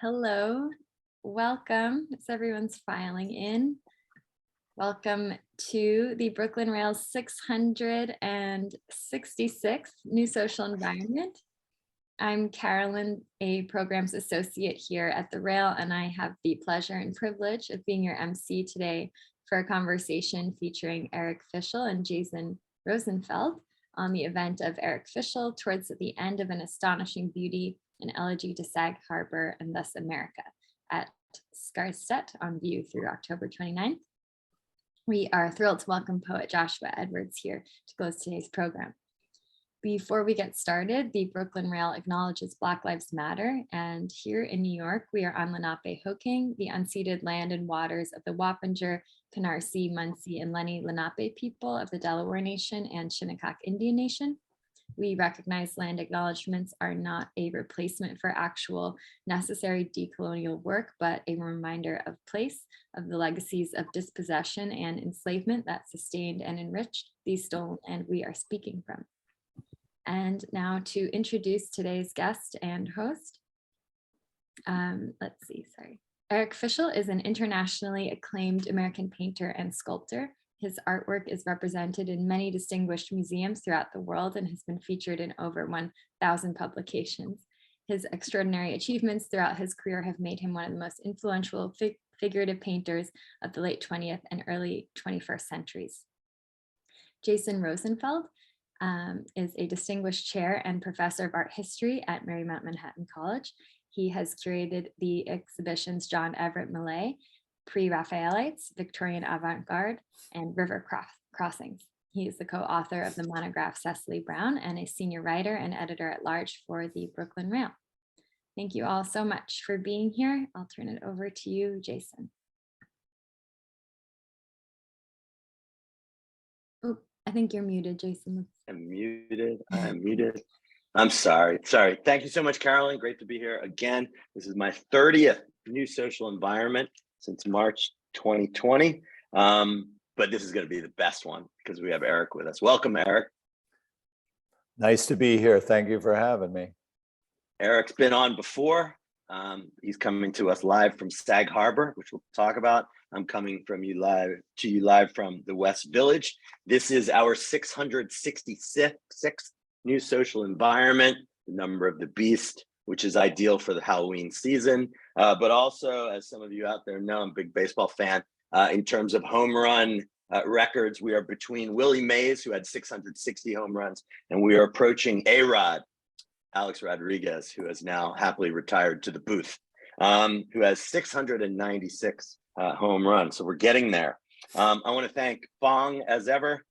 Hello, welcome. As everyone's filing in, welcome to the Brooklyn Rail's 666th New Social Environment. I'm Carolyn, a programs associate here at the Rail, and I have the pleasure and privilege of being your MC today for a conversation featuring Eric Fischl and Jason Rosenfeld on the event of Eric Fischl towards the end of An Astonishing Beauty, an Elegy to Sag Harbor and thus America at Scarstedt on view through October 29th. We are thrilled to welcome poet Joshua Edwards here to close today's program. Before we get started, the Brooklyn Rail acknowledges Black Lives Matter, and here in New York, we are on Lenape-Hoking, the unceded land and waters of the Wappinger, Canarsie, Munsee, and Lenni Lenape people of the Delaware Nation and Shinnecock Indian Nation. We recognize land acknowledgements are not a replacement for actual necessary decolonial work, but a reminder of place of the legacies of dispossession and enslavement that sustained and enriched the stolen land we are speaking from. And now to introduce today's guest and host. Eric Fischl is an internationally acclaimed American painter and sculptor. His artwork is represented in many distinguished museums throughout the world and has been featured in over 1,000 publications. His extraordinary achievements throughout his career have made him one of the most influential figurative painters of the late 20th and early 21st centuries. Jason Rosenfeld is a distinguished chair and professor of art history at Marymount Manhattan College. He has curated the exhibitions John Everett Millay, Pre-Raphaelites, Victorian Avant-Garde, and River Crossings. He is the co-author of the monograph Cecily Brown and a senior writer and editor-at-large for the Brooklyn Rail. Thank you all so much for being here. I'll turn it over to you, Jason. Oh, I think you're muted, Jason. I'm muted. I'm sorry. Thank you so much, Carolyn. Great to be here again. This is my 30th New Social Environment since March 2020. But this is going to be the best one because we have Eric with us. Welcome, Eric. Nice to be here. Thank you for having me. Eric's been on before. He's coming to us live from Sag Harbor, which we'll talk about. I'm coming to you live from the West Village. This is our 666th New Social Environment, the number of the beast, which is ideal for the Halloween season. But also, as some of you out there know, I'm a big baseball fan. In terms of home run records, we are between Willie Mays, who had 660 home runs, and we are approaching A-Rod, Alex Rodriguez, who has now happily retired to the booth, who has 696 home runs. So we're getting there. I want to thank Fong, as ever,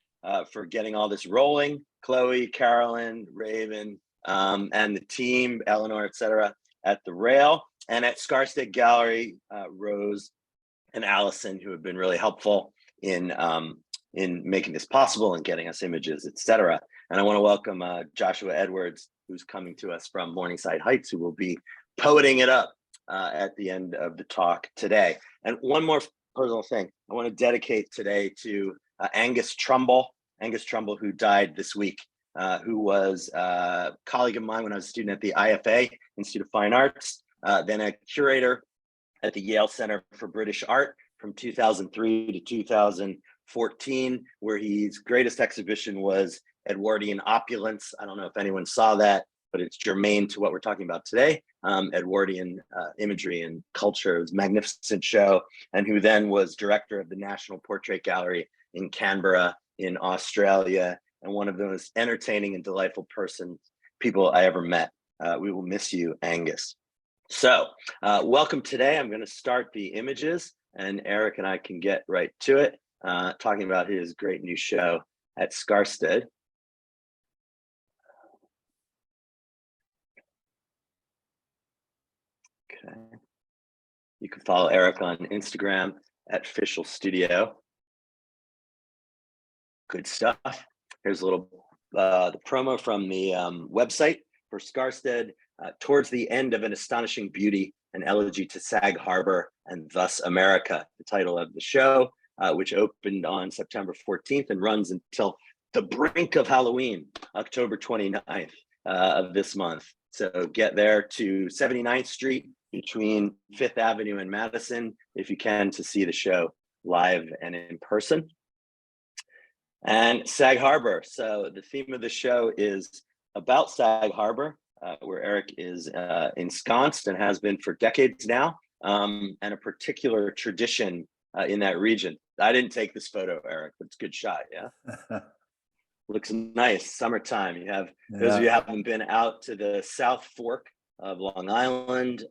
for getting all this rolling. Chloe, Carolyn, Raven, and the team, Eleanor, etc., at the Rail, and at Scarstedt Gallery, Rose and Allison, who have been really helpful in making this possible and getting us images, etc. And I want to welcome Joshua Edwards, who's coming to us from Morningside Heights, who will be poeting it up at the end of the talk today. And one more personal thing, I want to dedicate today to Angus Trumbull, who died this week, who was a colleague of mine when I was a student at the IFA, Institute of Fine Arts, then a curator at the Yale Center for British Art from 2003 to 2014, where his greatest exhibition was Edwardian Opulence. I don't know if anyone saw that, but it's germane to what we're talking about today. Edwardian imagery and culture. It was a magnificent show, and who then was director of the National Portrait Gallery in Canberra in Australia, and one of the most entertaining and delightful people I ever met. We will miss you, Angus. So welcome today. I'm going to start the images, and Eric and I can get right to it, talking about his great new show at Scarstedt. Okay. You can follow Eric on Instagram at Fischl Studio. Good stuff. Here's a little the promo from the website for Scarstedt. Towards the end of An Astonishing Beauty, an Elegy to Sag Harbor and thus America, the title of the show, which opened on September 14th and runs until the brink of Halloween, October 29th of this month. So get there to 79th Street between Fifth Avenue and Madison, if you can, to see the show live and in person. And Sag Harbor. So the theme of the show is about Sag Harbor, where Eric is ensconced and has been for decades now, and a particular tradition in that region. I didn't take this photo, Eric, but it's a good shot, yeah? Looks nice, summertime. You have, those of you who haven't been out to the South Fork of Long Island,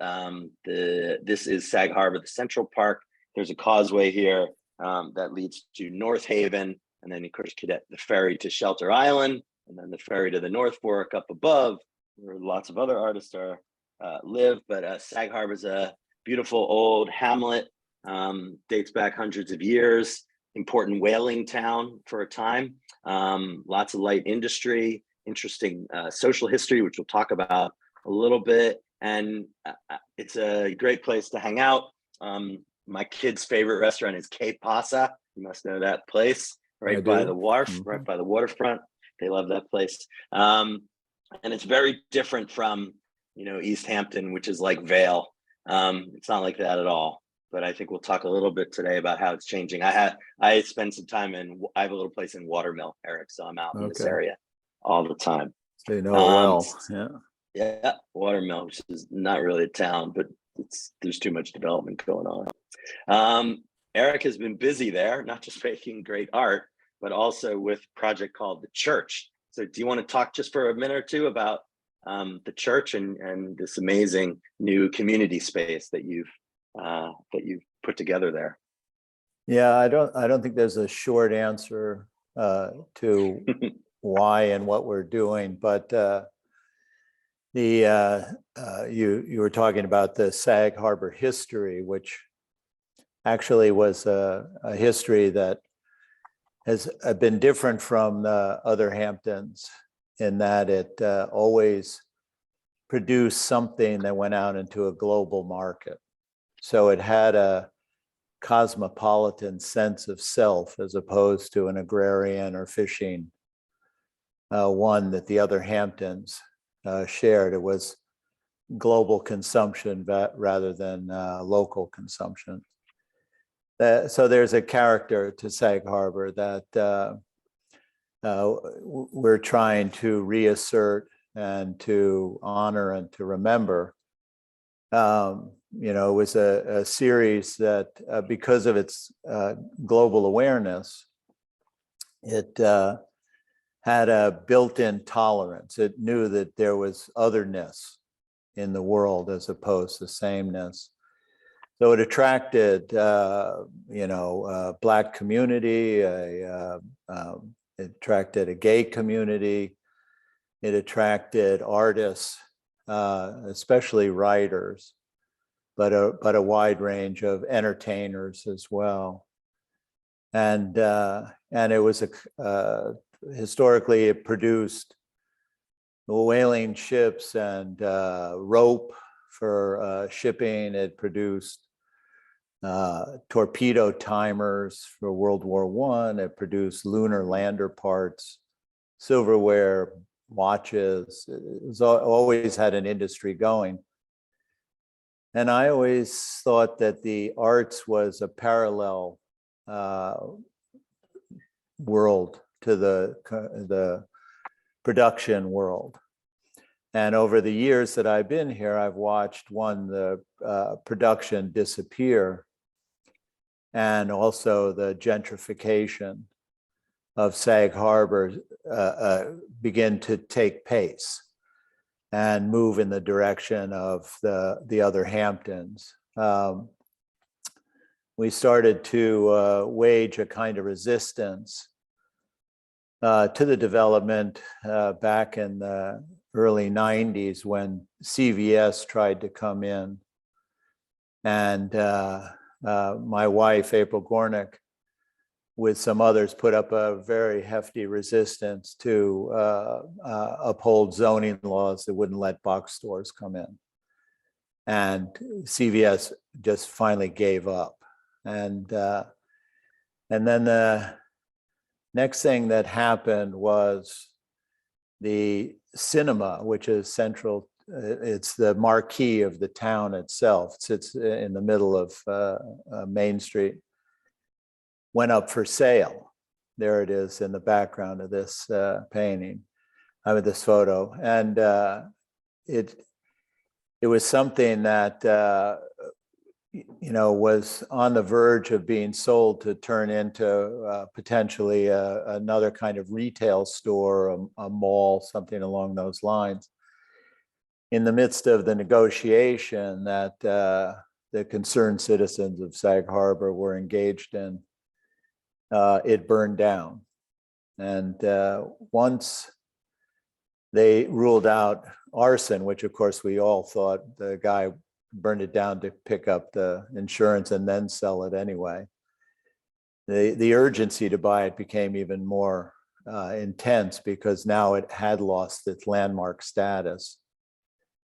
this is Sag Harbor, the Central Park. There's a causeway here that leads to North Haven, and then of course, the ferry to Shelter Island, and then the ferry to the North Fork up above, where lots of other artists live. But Sag Harbor is a beautiful old hamlet, dates back hundreds of years, important whaling town for a time, lots of light industry, interesting social history, which we'll talk about a little bit. And it's a great place to hang out. My kid's favorite restaurant is Que Pasa. You must know that place, right by the wharf, right by the waterfront. They love that place. And it's very different from, East Hampton, which is like Vale. It's not like that at all. But I think we'll talk a little bit today about how it's changing. I spend some time I have a little place in Watermill, Eric, so I'm out in this area all the time. So you know well, yeah. Yeah, Watermill, which is not really a town, but there's too much development going on. Eric has been busy there, not just making great art, but also with a project called The Church. So do you want to talk just for a minute or two about the church and this amazing new community space that you've put together there? Yeah, I don't think there's a short answer to why and what we're doing, but you were talking about the Sag Harbor history, which actually was a history that has been different from the other Hamptons in that it always produced something that went out into a global market. So it had a cosmopolitan sense of self as opposed to an agrarian or fishing one that the other Hamptons shared. It was global consumption rather than local consumption. So there's a character to Sag Harbor that we're trying to reassert and to honor and to remember. It was a series that, because of its global awareness, it had a built-in tolerance. It knew that there was otherness in the world as opposed to sameness. So it attracted, Black community. It attracted a gay community. It attracted artists, especially writers, but a wide range of entertainers as well. And it was historically it produced whaling ships and rope for shipping. It produced torpedo timers for World War I. It produced lunar lander parts, silverware, watches. It was always had an industry going. And I always thought that the arts was a parallel world to the production world. And over the years that I've been here, I've watched the production disappear, and also the gentrification of Sag Harbor begin to take pace and move in the direction of the other Hamptons. We started to wage a kind of resistance to the development back in the early 90s when CVS tried to come in. And my wife, April Gornik, with some others, put up a very hefty resistance to uphold zoning laws that wouldn't let box stores come in. And CVS just finally gave up. And then the next thing that happened was the cinema, which is central it's the marquee of the town itself. It sits in the middle of Main Street. Went up for sale. There it is in the background of this painting, this photo, and it was something that was on the verge of being sold to turn into potentially another kind of retail store, a mall, something along those lines. In the midst of the negotiation that the concerned citizens of Sag Harbor were engaged in, it burned down. And once they ruled out arson, which of course we all thought the guy burned it down to pick up the insurance and then sell it anyway, the urgency to buy it became even more intense, because now it had lost its landmark status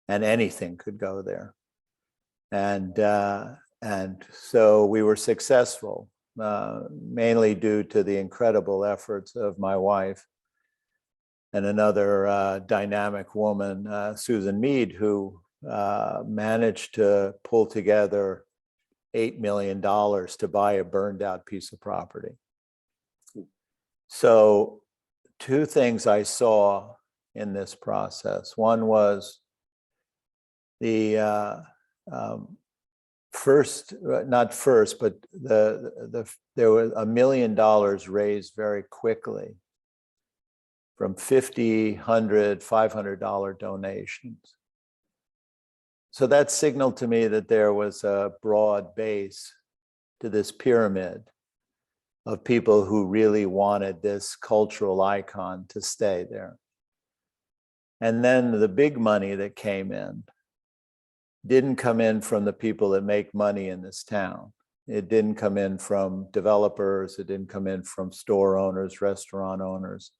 and anything could go there. And so we were successful, mainly due to the incredible efforts of my wife and another dynamic woman, Susan Mead, who managed to pull together $8 million to buy a burned out piece of property. So two things I saw in this process. One was the not first, but there was $1 million raised very quickly from $50, $100, $500 donations. So that signaled to me that there was a broad base to this pyramid of people who really wanted this cultural icon to stay there. And then the big money that came in didn't come in from the people that make money in this town. It didn't come in from developers. It didn't come in from store owners, restaurant owners.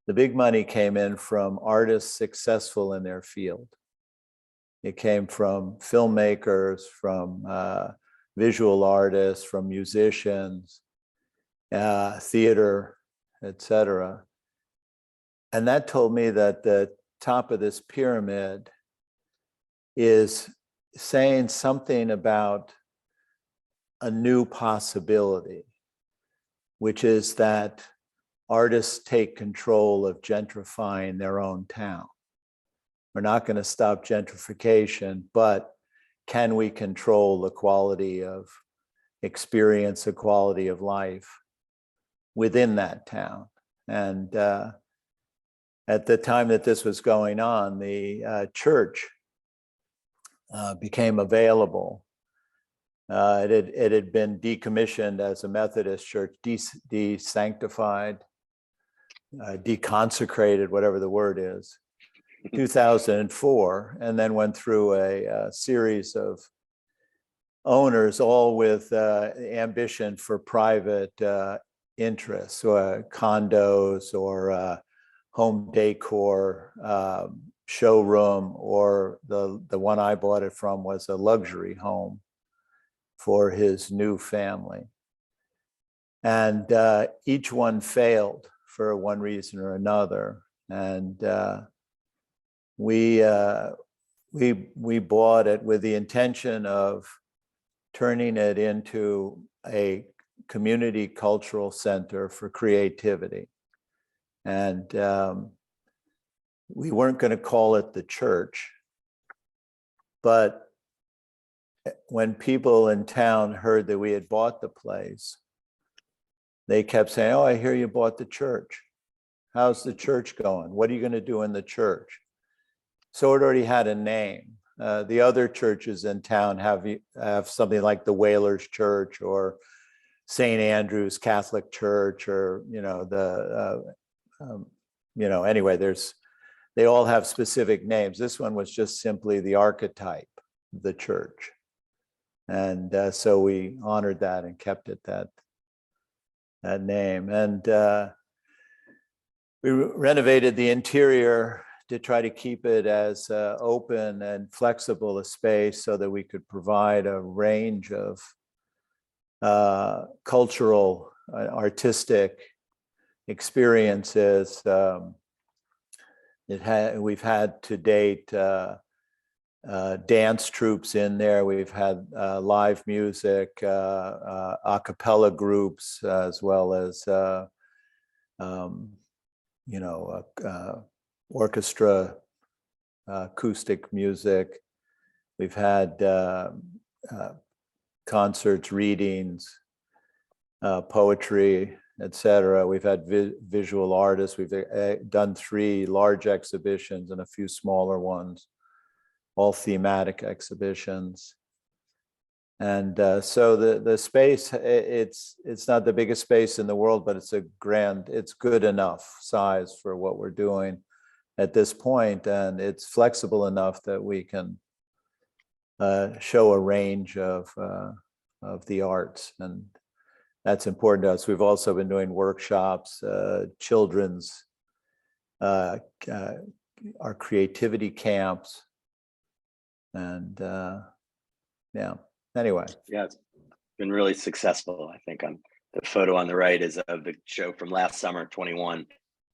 The big money came in from artists successful in their field. It came from filmmakers, from visual artists, from musicians, theater, etc. And that told me that the top of this pyramid is saying something about a new possibility, which is that artists take control of gentrifying their own town. We're not going to stop gentrification, but can we control the quality of experience, the quality of life within that town? And at the time that this was going on, the church became available. It had been decommissioned as a Methodist church, desanctified, deconsecrated, whatever the word is, 2004, and then went through a series of owners, all with ambition for private interests, or condos, or home decor, showroom, or the one I bought it from was a luxury home for his new family. And each one failed for one reason or another. And we bought it with the intention of turning it into a community cultural center for creativity. And we weren't going to call it the church, but when people in town heard that we had bought the place, they kept saying, "Oh, I hear you bought the church. How's the church going? What are you going to do in the church?" So it already had a name. The other churches in town have something like the Whalers Church or St. Andrew's Catholic Church, or anyway, they all have specific names. This one was just simply the archetype of the church. And so we honored that and kept it that name. And we renovated the interior to try to keep it as open and flexible a space so that we could provide a range of cultural, artistic experiences. we've had to date dance troupes in there. We've had live music, a cappella groups, as well as orchestra, acoustic music. We've had concerts, readings, poetry, etc. We've had visual artists. We've done 3 large exhibitions and a few smaller ones, all thematic exhibitions. And so the space, it's not the biggest space in the world, but it's good enough size for what we're doing at this point, and it's flexible enough that we can show a range of the arts, and that's important to us. We've also been doing workshops, children's, our creativity camps, and yeah. Anyway. Yeah, it's been really successful. I think the photo on the right is of the show from last summer, 21,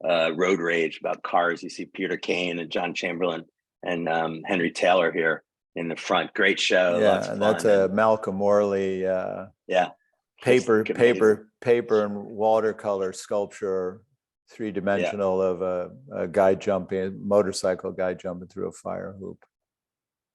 Road Rage, about cars. You see Peter Kane and John Chamberlain and Henry Taylor here in the front. Great show. Yeah, and that's a Malcolm Morley. Yeah. Paper and watercolor sculpture, 3-dimensional, of a guy motorcycle guy jumping through a fire hoop.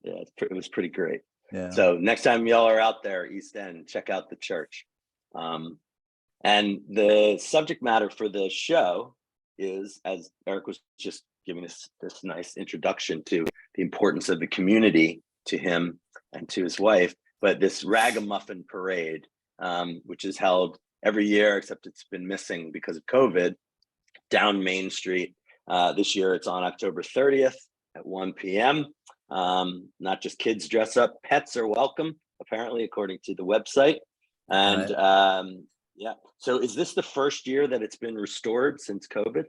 Yeah, it was pretty great. Yeah. So next time y'all are out there, East End, check out the church. And the subject matter for the show is, as Eric was just giving us this nice introduction to the importance of the community to him and to his wife, but this ragamuffin parade, which is held every year, except it's been missing because of COVID, down Main Street. This year it's on October 30th at 1 p.m. Not just kids dress up, pets are welcome, apparently, according to the website. And right. Yeah, so is this the first year that it's been restored since COVID?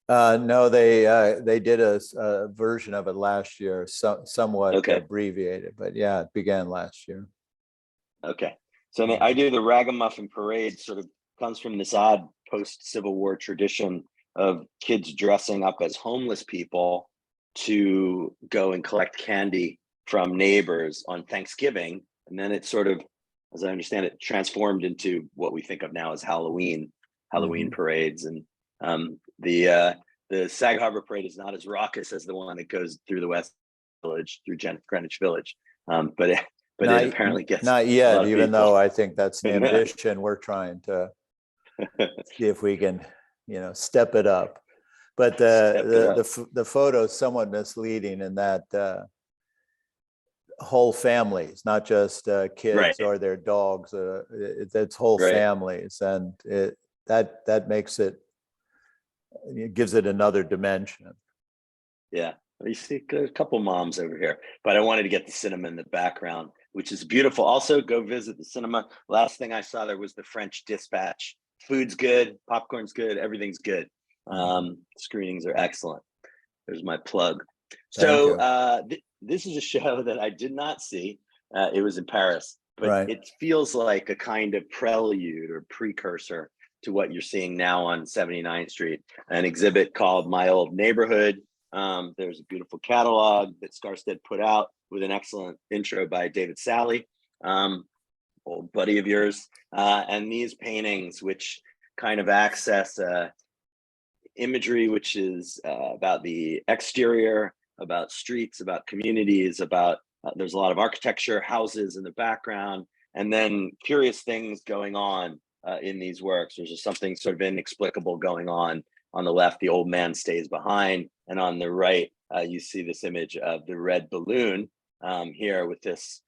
No, they did a version of it last year, somewhat abbreviated, but yeah, it began last year. Okay, so the idea of the ragamuffin parade sort of comes from this odd post-Civil War tradition of kids dressing up as homeless people to go and collect candy from neighbors on Thanksgiving. And then it sort of, as I understand it, transformed into what we think of now as Halloween parades. And the Sag Harbor parade is not as raucous as the one that goes through the West Village, through Greenwich Village. But it apparently gets not yet, even though I think that's the ambition. We're trying to see if we can, step it up. But the photo is somewhat misleading in that whole families, not just kids or their dogs. It's whole families, and that makes it gives it another dimension. Yeah, you see a couple moms over here, but I wanted to get the cinema in the background, which is beautiful. Also, go visit the cinema. Last thing I saw there was the French Dispatch. Food's good, popcorn's good, everything's good. Screenings are excellent. There's my plug. So this is a show that I did not see. It was in Paris, but it feels like a kind of prelude or precursor to what you're seeing now on 79th Street, an exhibit called My Old Neighborhood. There's a beautiful catalog that Skarstedt put out with an excellent intro by David Sally, old buddy of yours. And these paintings, which kind of access imagery, which is about the exterior, about streets, about communities, about there's a lot of architecture, houses in the background, and then curious things going on in these works. There's just something sort of inexplicable going on. On the left, the old man stays behind, and on the right, you see this image of the red balloon here with this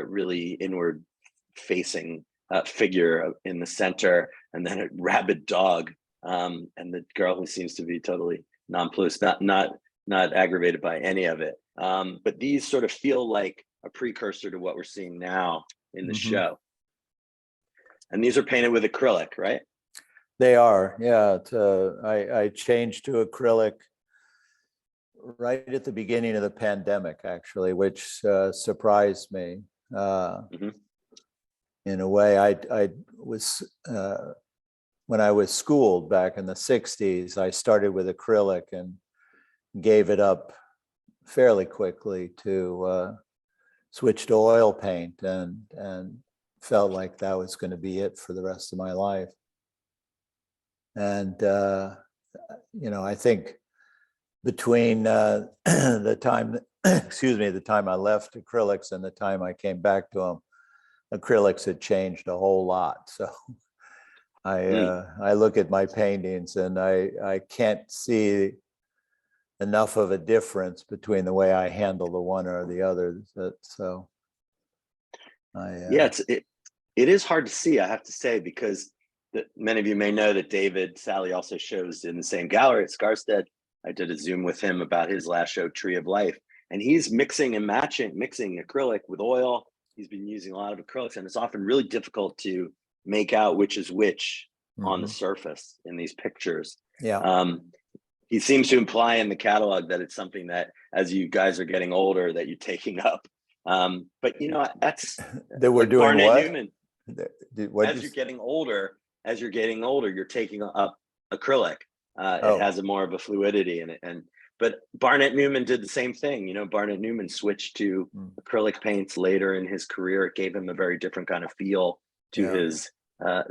really inward-facing figure in the center, and then a rabid dog, and the girl who seems to be totally nonplussed, not aggravated by any of it. But these sort of feel like a precursor to what we're seeing now in the show. And these are painted with acrylic, right? They are, yeah. I changed to acrylic right at the beginning of the pandemic, actually, which surprised me. In a way, I was when I was schooled back in the 60s, I started with acrylic, and gave it up fairly quickly to switch to oil paint, and felt like that was going to be it for the rest of my life. And I think between the time, the time I left acrylics and the time I came back to them, acrylics had changed a whole lot. So I look at my paintings and I can't see enough of a difference between the way I handle the one or the other. So it is hard to see, I have to say, because many of you may know that David Sally also shows in the same gallery at Skarstead. I did a Zoom with him about his last show, Tree of Life, and he's mixing acrylic with oil. He's been using a lot of acrylics, and it's often really difficult to make out which is which on the surface in these pictures. He seems to imply in the catalog that it's something that, as you guys are getting older, that you're taking up. But that's that we're doing Barnett what? Newman. What as you're getting older, you're taking up acrylic. It has a more of a fluidity in it. But Barnett Newman did the same thing. Barnett Newman switched to acrylic paints later in his career. It gave him a very different kind of feel to his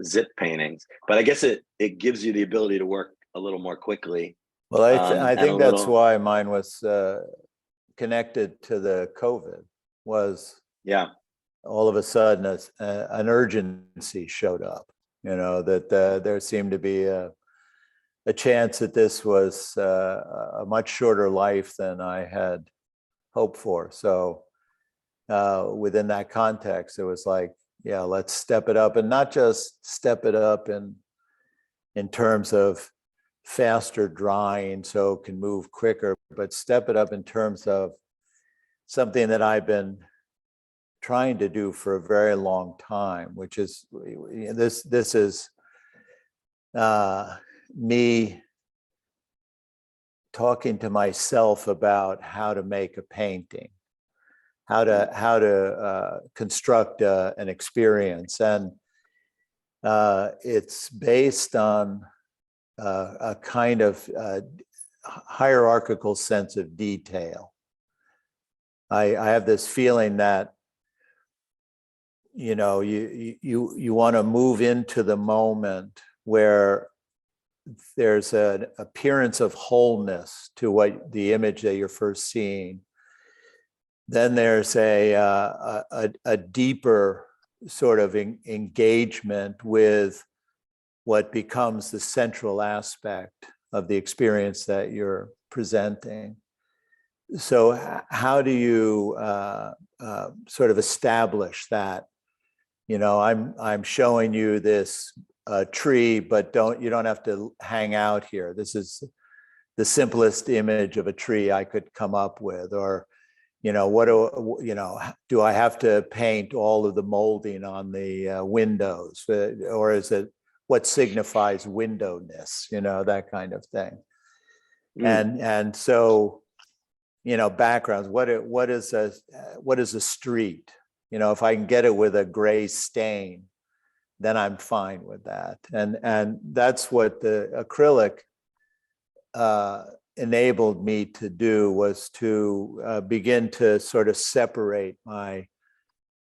zip paintings. But I guess it gives you the ability to work a little more quickly. Well, I think that's why mine was connected to the COVID. Was all of a sudden an urgency showed up. That there seemed to be a chance that this was a much shorter life than I had hoped for. So within that context, it was like, let's step it up, and not just step it up in terms of faster drying so it can move quicker, but step it up in terms of something that I've been trying to do for a very long time, which is this is me talking to myself about how to make a painting, how to construct an experience, and it's based on a kind of hierarchical sense of detail. I have this feeling that you want to move into the moment where there's an appearance of wholeness to what the image that you're first seeing. Then there's a deeper sort of engagement with what becomes the central aspect of the experience that you're presenting. So how do you sort of establish that? I'm showing you this tree, but you don't have to hang out here. This is the simplest image of a tree I could come up with. Or, do I have to paint all of the molding on the windows, or is it what signifies windowness? That kind of thing. And so, backgrounds. What is a street? If I can get it with a gray stain, then I'm fine with that. And that's what the acrylic enabled me to do, was to begin to sort of separate my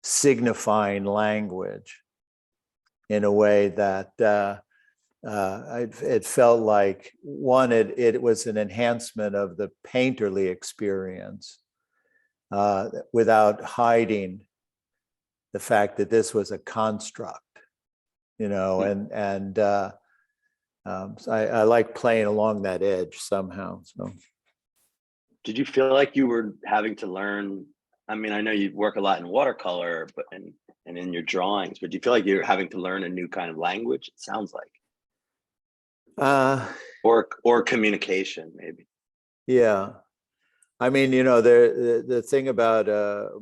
signifying language in a way that it felt like, one, it was an enhancement of the painterly experience without hiding the fact that this was a construct, and I like playing along that edge somehow. So, did you feel like you were having to learn? I mean, I know you work a lot in watercolor, and in your drawings, but do you feel like you're having to learn a new kind of language? It sounds like, or communication, maybe. Yeah. I mean, the thing about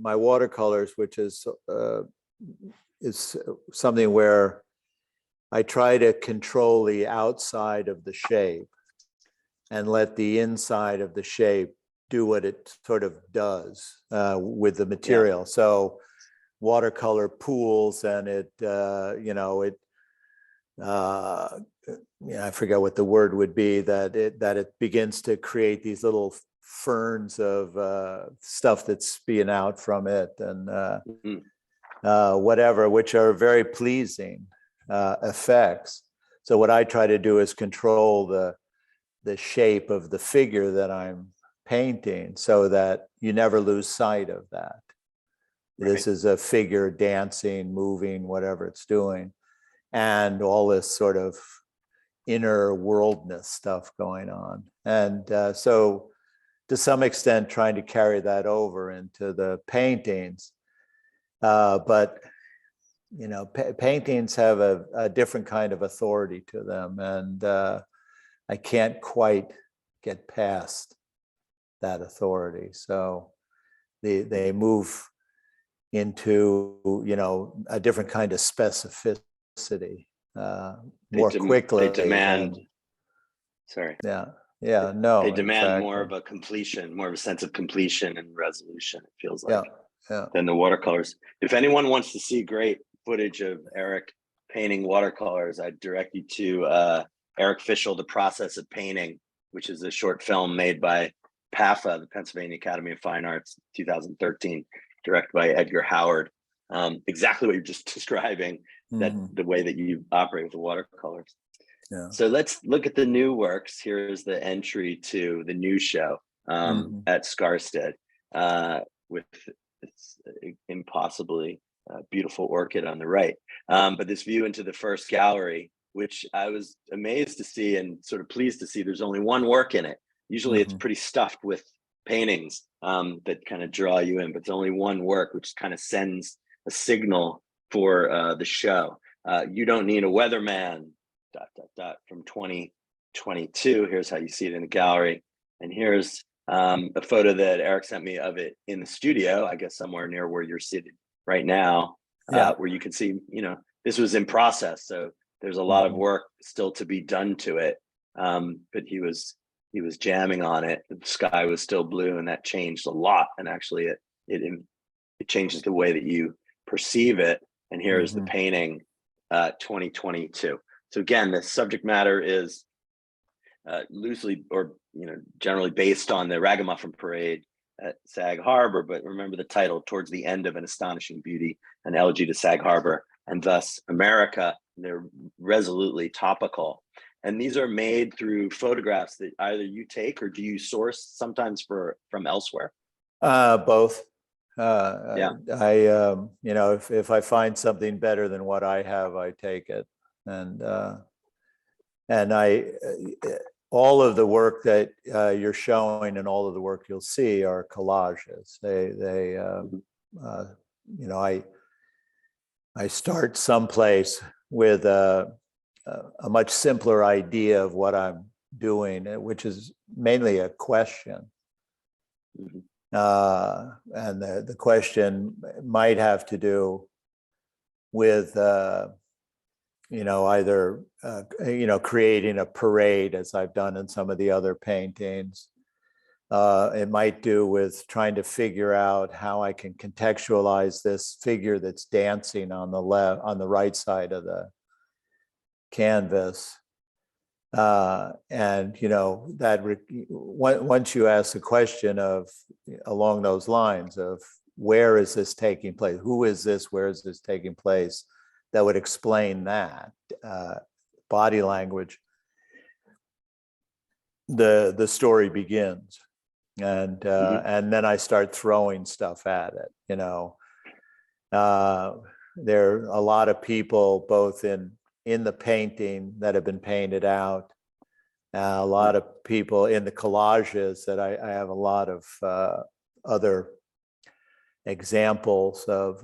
my watercolors, which is something where I try to control the outside of the shape and let the inside of the shape do what it sort of does with the material. So watercolor pools, and it I forget what the word would be, that it begins to create these little ferns of stuff that's spewing out from it, and whatever, which are very pleasing effects. So what I try to do is control the shape of the figure that I'm painting so that you never lose sight of that. Right. This is a figure dancing, moving, whatever it's doing, and all this sort of inner worldness stuff going on. And so to some extent trying to carry that over into the paintings. But paintings have a different kind of authority to them, and I can't quite get past that authority. So they move into a different kind of specificity more quickly. They demand. They demand more of a completion, more of a sense of completion and resolution. It feels like. Than the watercolors. If anyone wants to see great footage of Eric painting watercolors, I'd direct you to Eric Fischl, The Process of Painting, which is a short film made by PAFA, the Pennsylvania Academy of Fine Arts, 2013, directed by Edgar Howard. Exactly what you're just describing, that the way that you operate with the watercolors. Yeah. So let's look at the new works. Here's the entry to the new show at Scarsted with it's impossibly beautiful orchid on the right. But this view into the first gallery, which I was amazed to see and sort of pleased to see, there's only one work in it. Usually it's pretty stuffed with paintings that kind of draw you in, but it's only one work, which kind of sends a signal for the show. You Don't Need a Weatherman, ... from 2022. Here's how you see it in the gallery. And here's a photo that Eric sent me of it in the studio, I guess somewhere near where you're sitting right now, where you can see, this was in process. So there's a lot of work still to be done to it. But he was jamming on it. The sky was still blue, and that changed a lot. And actually it changes the way that you perceive it. And here's the painting, 2022. So again, the subject matter is loosely or generally based on the Ragamuffin Parade at Sag Harbor, but remember the title, Towards the End of an Astonishing Beauty, an Elegy to Sag Harbor, and thus America. They're resolutely topical. And these are made through photographs that either you take or do you source sometimes from elsewhere? Both. If I find something better than what I have, I take it. And all of the work that you're showing and all of the work you'll see are collages. I start someplace with a much simpler idea of what I'm doing, which is mainly a question. And the question might have to do with either creating a parade, as I've done in some of the other paintings. It might do with trying to figure out how I can contextualize this figure that's dancing on the right side of the canvas. Once you ask the question of along those lines of where is this taking place, who is this, where is this taking place, that would explain that body language, the story begins, and then I start throwing stuff at it. There are a lot of people both in the painting that have been painted out, a lot of people in the collages that I have a lot of other examples of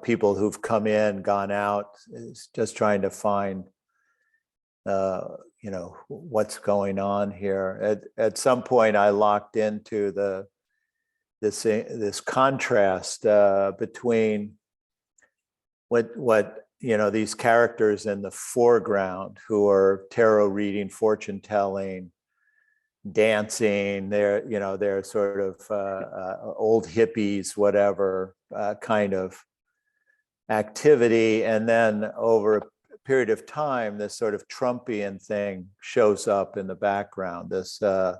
people who've come in, gone out, just trying to find what's going on here. At some point I locked into this contrast between what these characters in the foreground who are tarot reading, fortune telling, dancing, they're sort of old hippies, whatever kind of activity, and then over a period of time, this sort of Trumpian thing shows up in the background. This, Blue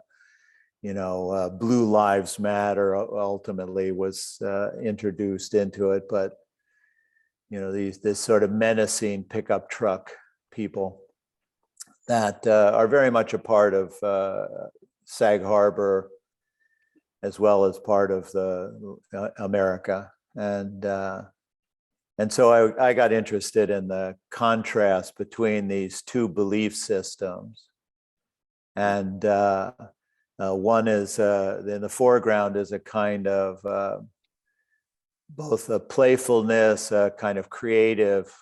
Lives Matter ultimately was introduced into it, but this sort of menacing pickup truck people that are very much a part of Sag Harbor, as well as part of the America. And so I got interested in the contrast between these two belief systems. And one is in the foreground is a kind of both a playfulness, a kind of creative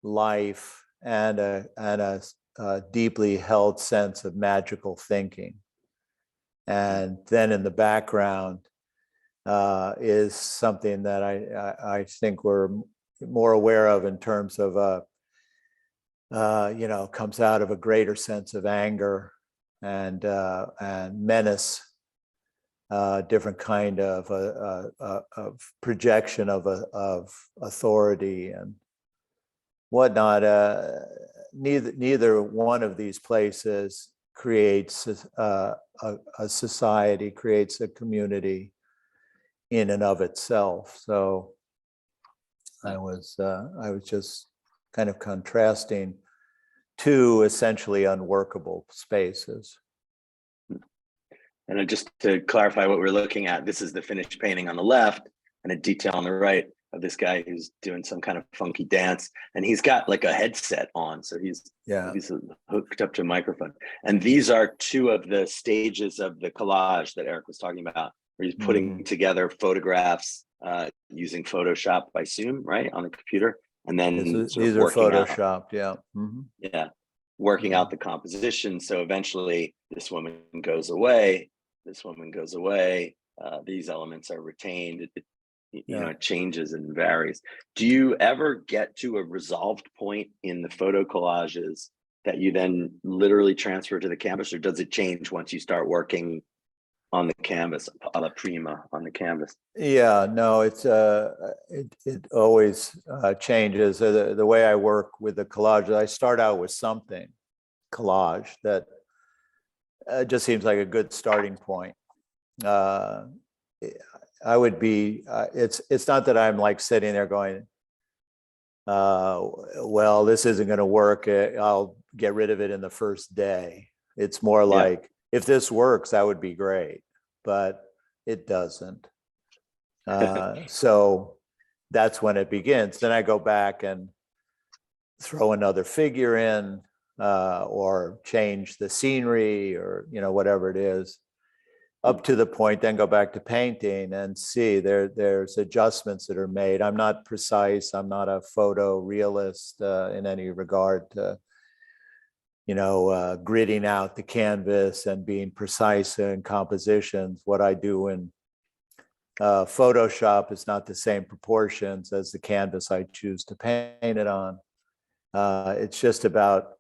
life, and a deeply held sense of magical thinking. And then in the background is something that I think we're more aware of in terms of comes out of a greater sense of anger and menace, different kind of projection of authority and whatnot. Neither one of these places creates a society, creates a community in and of itself. So I was just kind of contrasting two essentially unworkable spaces. And just to clarify what we're looking at, this is the finished painting on the left and a detail on the right of this guy who's doing some kind of funky dance, and he's got like a headset on, so he's hooked up to a microphone. And these are two of the stages of the collage that Eric was talking about, where he's putting together photographs using Photoshop, I assume, right, on the computer, and then these are photoshopped, working out the composition. So eventually this woman goes away, these elements are retained. It changes and varies. Do you ever get to a resolved point in the photo collages that you then literally transfer to the canvas, or does it change once you start working on the canvas, a la prima on the canvas? Yeah, no, it always changes. The way I work with the collage, I start out with something collage that just seems like a good starting point. I would be, it's not that I'm like sitting there going, well, this isn't going to work, I'll get rid of it in the first day. It's more like, if this works, that would be great, but it doesn't. So that's when it begins. Then I go back and throw another figure in, or change the scenery, or whatever it is, up to the point, then go back to painting and see there's adjustments that are made. I'm not precise. I'm not a photo realist in any regard to, gridding out the canvas and being precise in compositions. What I do in Photoshop is not the same proportions as the canvas I choose to paint it on. It's just about,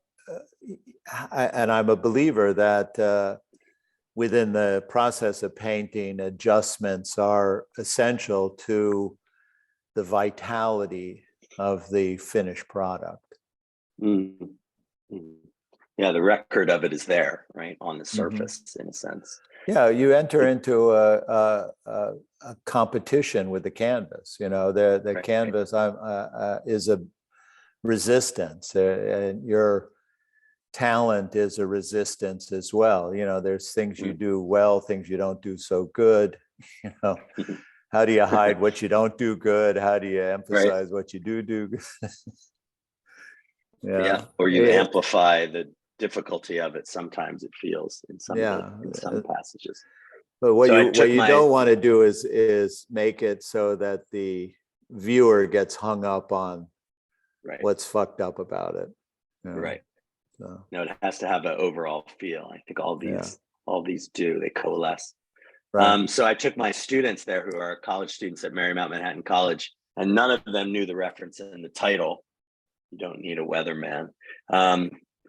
and I'm a believer that within the process of painting, adjustments are essential to the vitality of the finished product. Mm-hmm. Yeah, the record of it is there, right, on the surface, in a sense. Yeah, you enter into a competition with the canvas. The canvas is a resistance, and your talent is a resistance as well. There's things you do well, things you don't do so good. How do you hide what you don't do good? How do you emphasize what you do good? Or you amplify the difficulty of it. Sometimes it feels in some passages. But what you don't want to do is make it so that the viewer gets hung up on what's fucked up about it. Right. So. No, it has to have an overall feel. I think all these do. They coalesce. Right. So I took my students there, who are college students at Marymount Manhattan College, and none of them knew the reference in the title. You don't need a weatherman.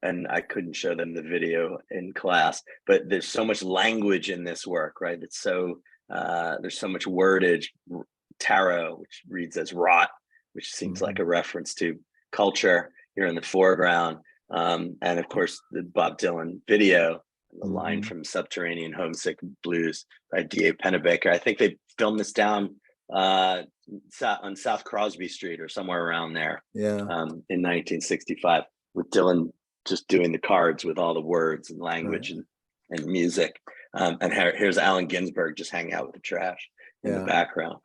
And I couldn't show them the video in class, but there's so much language in this work, right? It's so there's so much wordage. Tarot, which reads as rot, which seems like a reference to culture. here in the foreground. And of course, the Bob Dylan video, the line Mhm. from Subterranean Homesick Blues by D.A. Pennebaker. I think they filmed this down on South Crosby Street or somewhere around there Yeah. in 1965, with Dylan just doing the cards with all the words and language and music. And here's Allen Ginsberg just hanging out with the trash in the background.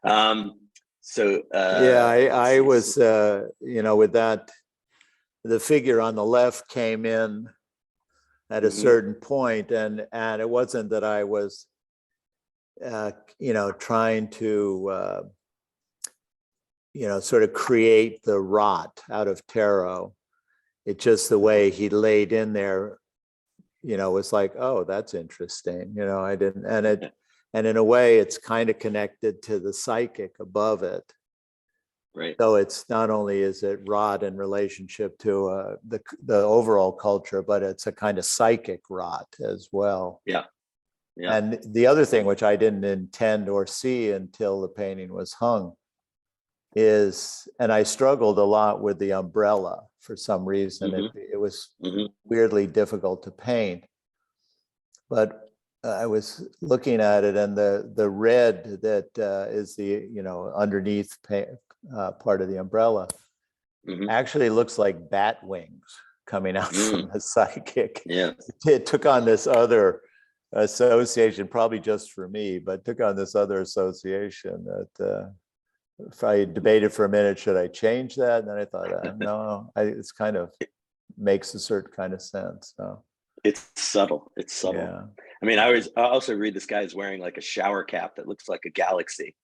I was, with that, the figure on the left came in at a certain point, and it wasn't that I was, trying to, sort of create the rot out of tarot. It's just the way he laid in there, was like, oh, that's interesting. I didn't, and in a way, it's kind of connected to the psychic above it. Right. So it's not only is it rot in relationship to the overall culture, but it's a kind of psychic rot as well. Yeah. Yeah. And the other thing, which I didn't intend or see until the painting was hung, is, and I struggled a lot with the umbrella for some reason. It was weirdly difficult to paint. But I was looking at it, and the red that is the underneath part of the umbrella actually looks like bat wings coming out from the psychic. Yeah, it took on this other association, probably just for me, but took on this other association that if I debated for a minute, should I change that? And then I thought, no, it's kind of makes a certain kind of sense. So. It's subtle. It's subtle. Yeah. I mean, I also read this guy is wearing like a shower cap that looks like a galaxy,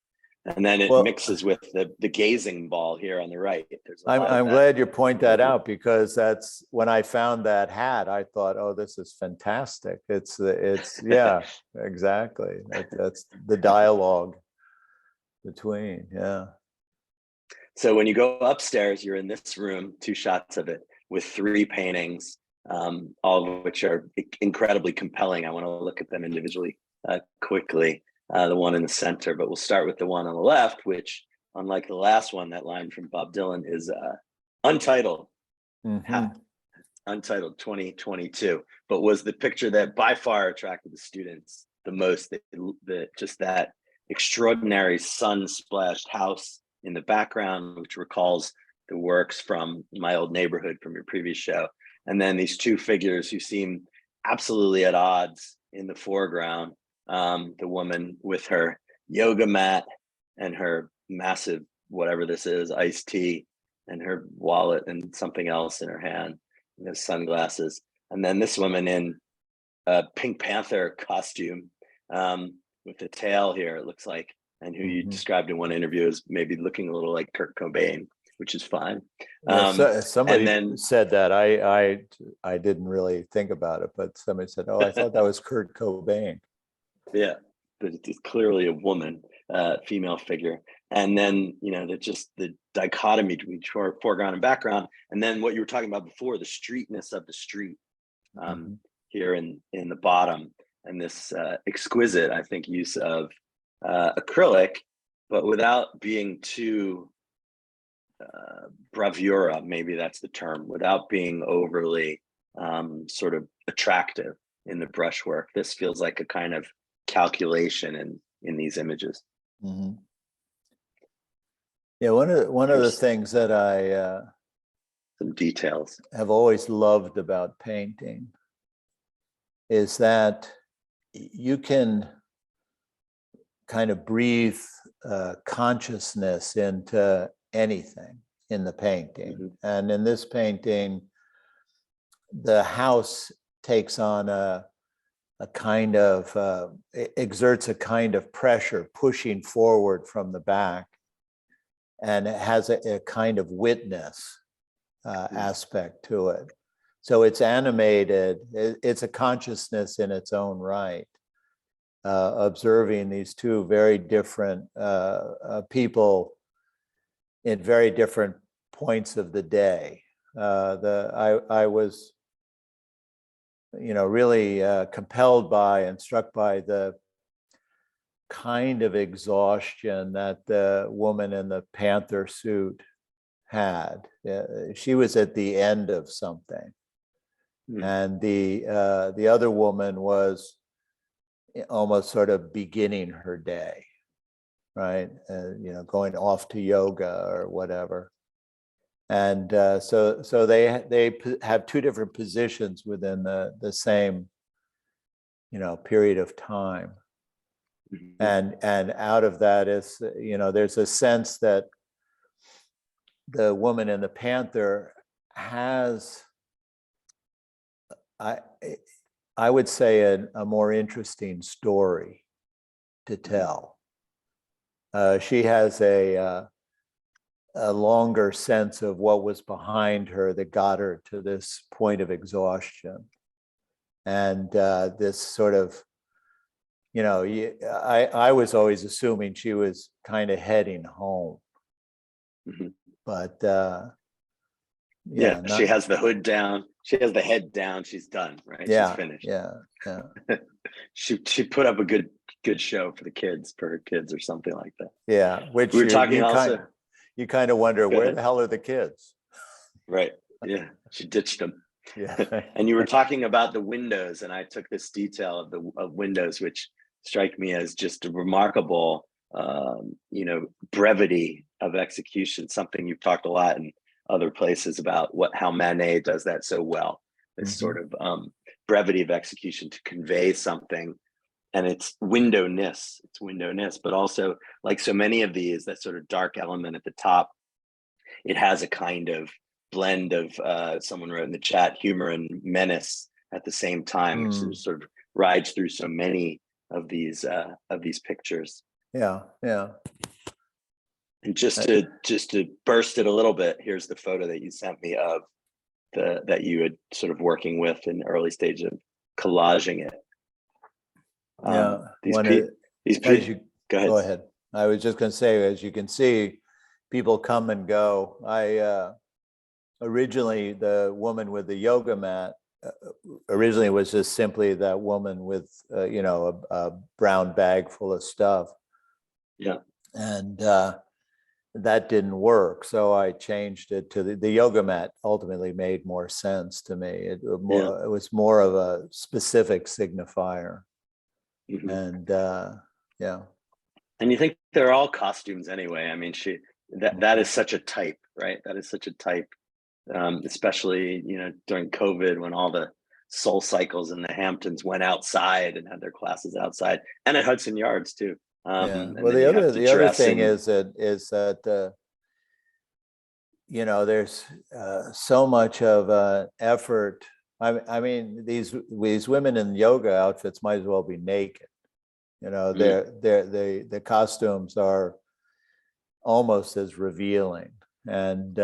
and then it mixes with the gazing ball here on the right. I'm glad you point that out, because that's when I found that hat, I thought, oh, this is fantastic. It's yeah, exactly. That's the dialogue between, yeah. So when you go upstairs, you're in this room, 2 shots of it, with 3 paintings, all of which are incredibly compelling. I want to look at them individually quickly, the one in the center, but we'll start with the one on the left, which, unlike the last one, that line from Bob Dylan is untitled, untitled 2022, but was the picture that by far attracted the students the most. Just that extraordinary sun-splashed house in the background, which recalls the works from My Old Neighborhood from your previous show. And then these 2 figures who seem absolutely at odds in the foreground. The woman with her yoga mat and her massive, whatever this is, iced tea, and her wallet and something else in her hand, and those sunglasses. And then this woman in a Pink Panther costume with the tail here, it looks like, and who you described in one interview as maybe looking a little like Kurt Cobain, which is fine. Somebody said that. I didn't really think about it, but somebody said, oh, I thought that was Kurt Cobain. Yeah, but it's clearly a woman, female figure. And then, the dichotomy between foreground and background. And then what you were talking about before, the streetness of the street here in the bottom, and this exquisite, I think, use of acrylic, but without being too bravura, maybe that's the term, without being overly sort of attractive in the brushwork. This feels like a kind of calculation in these images. Yeah, one of the things that I some details have always loved about painting is that you can kind of breathe consciousness into anything in the painting. And in this painting, the house takes on a kind of, exerts a kind of pressure pushing forward from the back, and it has a kind of witness aspect to it. So it's animated, it's a consciousness in its own right, observing these 2 very different people in very different points of the day. I was, really compelled by and struck by the kind of exhaustion that the woman in the panther suit had. She was at the end of something, and the other woman was almost sort of beginning her day, right? Going off to yoga or whatever. And so they have two different positions within the same period of time. And out of that is, there's a sense that the woman in the panther has, I would say, a more interesting story to tell. She has a longer sense of what was behind her that got her to this point of exhaustion. And this sort of, I was always assuming she was kind of heading home. But she has the hood down. She has the head down. She's done, right? Yeah, she's finished. Yeah. She put up a good show for her kids or something like that. Yeah, which we were talking also. You kind of wonder, where the hell are the kids? Right. Yeah, she ditched them. Yeah. And you were talking about the windows, and I took this detail of windows, which strike me as just a remarkable, brevity of execution. Something you've talked a lot in other places about how Manet does that so well. This sort of brevity of execution to convey something, and it's windowness, but also, like so many of these, that sort of dark element at the top, it has a kind of blend of someone wrote in the chat, humor and menace at the same time, which sort of rides through so many of these pictures. Yeah. And just to burst it a little bit, here's the photo that you sent me of that you had sort of working with in the early stage of collaging it. Yeah. Go ahead. I was just going to say, as you can see, people come and go. Originally, the woman with the yoga mat originally was just simply that woman with a brown bag full of stuff. Yeah. And that didn't work, so I changed it to the yoga mat. Ultimately made more sense to me. It was more of a specific signifier. And and you think they're all costumes anyway. I mean, that is such a type, right? That is such a type, especially during COVID, when all the Soul Cycles in the Hamptons went outside and had their classes outside, and at Hudson Yards too. Well, the other thing is that there's so much of effort. I mean, these women in yoga outfits might as well be naked. The costumes are almost as revealing, and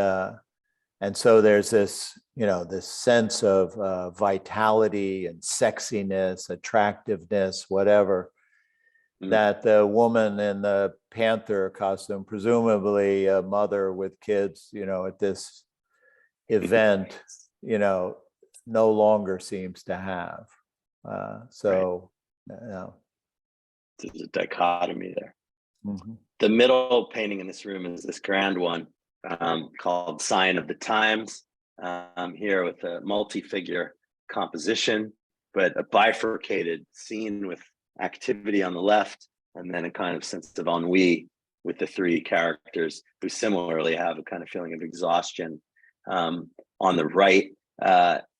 so there's this this sense of vitality and sexiness, attractiveness, whatever, that the woman in the panther costume, presumably a mother with kids, at this event, no longer seems to have. There's a dichotomy there. The middle painting in this room is this grand one called Sign of the Times, here with a multi-figure composition, but a bifurcated scene with activity on the left, and then a kind of sense of ennui with the three characters who similarly have a kind of feeling of exhaustion on the right.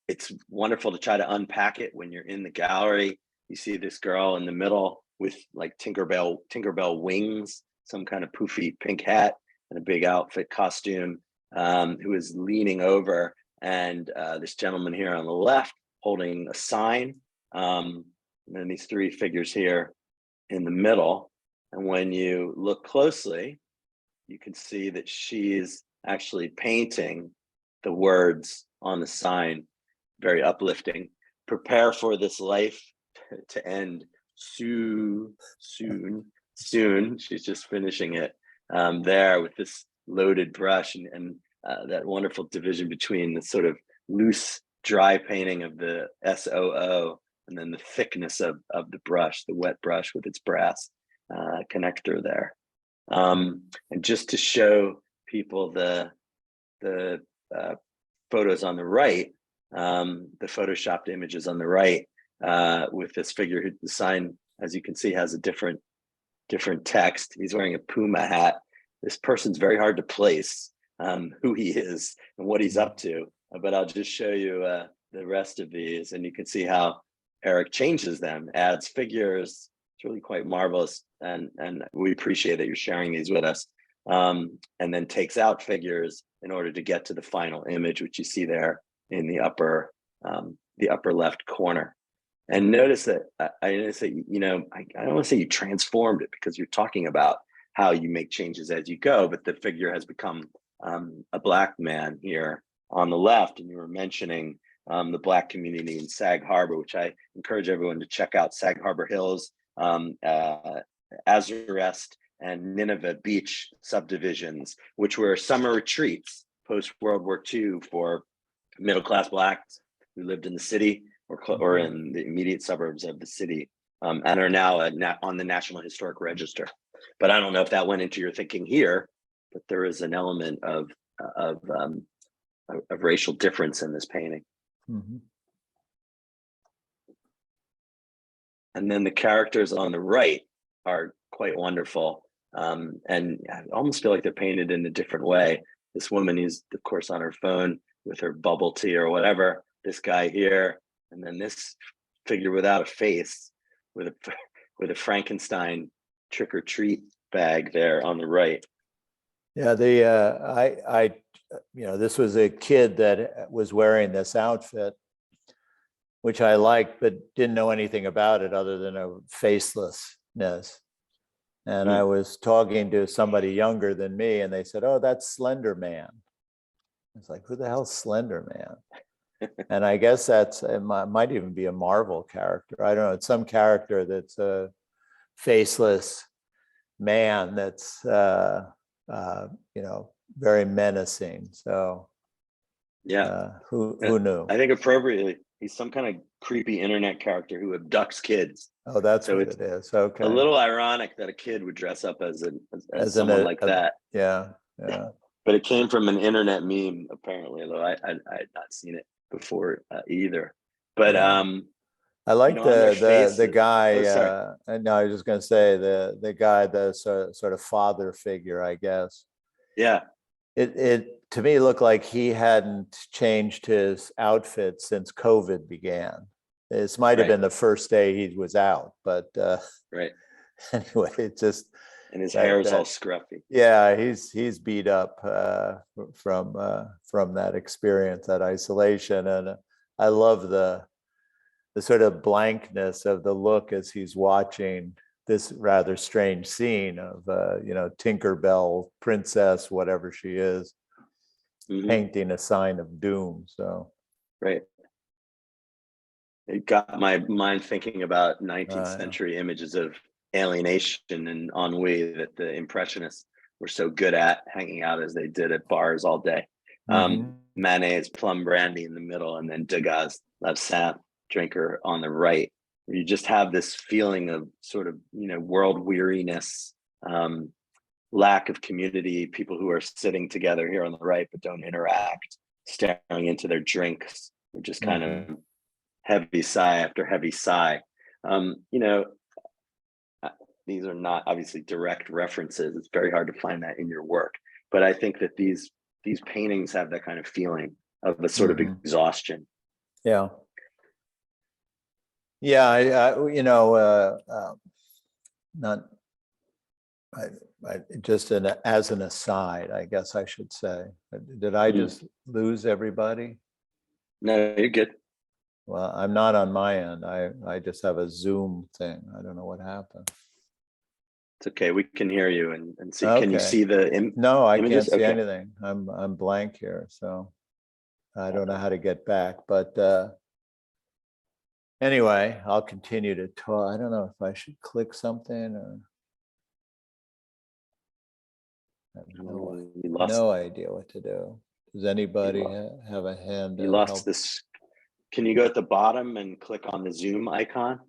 It's wonderful to try to unpack it when you're in the gallery. You see this girl in the middle with like Tinkerbell wings, some kind of poofy pink hat and a big outfit costume, who is leaning over, and this gentleman here on the left holding a sign, and then these three figures here in the middle. And when you look closely, you can see that she's actually painting the words on the sign, very uplifting. Prepare for this life to end soon. She's just finishing it there with this loaded brush, and that wonderful division between the sort of loose, dry painting of the SOO and then the thickness of the brush, the wet brush with its brass connector there. And just to show people the the photos on the right, the photoshopped images on the right, with this figure who the sign, as you can see, has a different text. He's wearing a Puma hat. This person's very hard to place, who he is and what he's up to. But I'll just show you the rest of these, and you can see how Eric changes them, adds figures. It's really quite marvelous, and we appreciate that you're sharing these with us. And then takes out figures in order to get to the final image, which you see there in the upper left corner. And notice that I notice that, you know, I don't want to say you transformed it, because you're talking about how you make changes as you go, but the figure has become a Black man here on the left. And you were mentioning the Black community in Sag Harbor, which I encourage everyone to check out. Sag Harbor Hills, Azurest, and Nineveh Beach subdivisions, which were summer retreats post-World War II for middle-class Blacks who lived in the city or in the immediate suburbs of the city, and are now on the National Historic Register. But I don't know if that went into your thinking here, but there is an element of racial difference in this painting. Mm-hmm. And then the characters on the right are quite wonderful. And I almost feel like they're painted in a different way. This woman is, of course, on her phone with her bubble tea or whatever. This guy here, and then this figure without a face, with a Frankenstein trick or treat bag there on the right. Yeah, this was a kid that was wearing this outfit, which I liked, but didn't know anything about it other than a facelessness. And I was talking to somebody younger than me, and they said, "Oh, that's Slender Man." I was like, "Who the hell's Slender Man?" And I guess it might even be a Marvel character. I don't know. It's some character that's a faceless man that's very menacing. So yeah, who knew? I think appropriately, he's some kind of creepy internet character who abducts kids. Oh, that's what it is. Okay. A little ironic that a kid would dress up as someone like that. Yeah. But it came from an internet meme, apparently, although I had not seen it before either. But yeah. I like the guy. No, I was just going to say the guy, the sort of father figure, I guess. Yeah. It to me looked like he hadn't changed his outfit since COVID began. This might have been the first day he was out, but right. Anyway, it just, and his hair is all scruffy. Yeah, he's beat up from that experience, that isolation, and I love the sort of blankness of the look as he's watching this rather strange scene of Tinkerbell princess, whatever she is, painting a sign of doom. So right. It got my mind thinking about 19th century images of alienation and ennui that the Impressionists were so good at, hanging out as they did at bars all day. Manet's Plum Brandy in the middle, and then Degas' L'Absinthe Drinker on the right, where you just have this feeling of sort of, world weariness, lack of community, people who are sitting together here on the right but don't interact, staring into their drinks, or just kind of heavy sigh after heavy sigh. These are not obviously direct references. It's very hard to find that in your work, but I think that these paintings have that kind of feeling of a sort of exhaustion. Yeah. Yeah, as an aside, I guess I should say, did I just lose everybody? No, you're good. Well, I'm not on my end. I just have a Zoom thing. I don't know what happened. It's okay. We can hear you and see. Okay. Can you see the No, I images? can't see anything. I'm blank here, so I don't know how to get back. But anyway, I'll continue to talk. I don't know if I should click something or. I have no idea what to do. Does anybody have a hand? You lost this. Can you go at the bottom and click on the Zoom icon?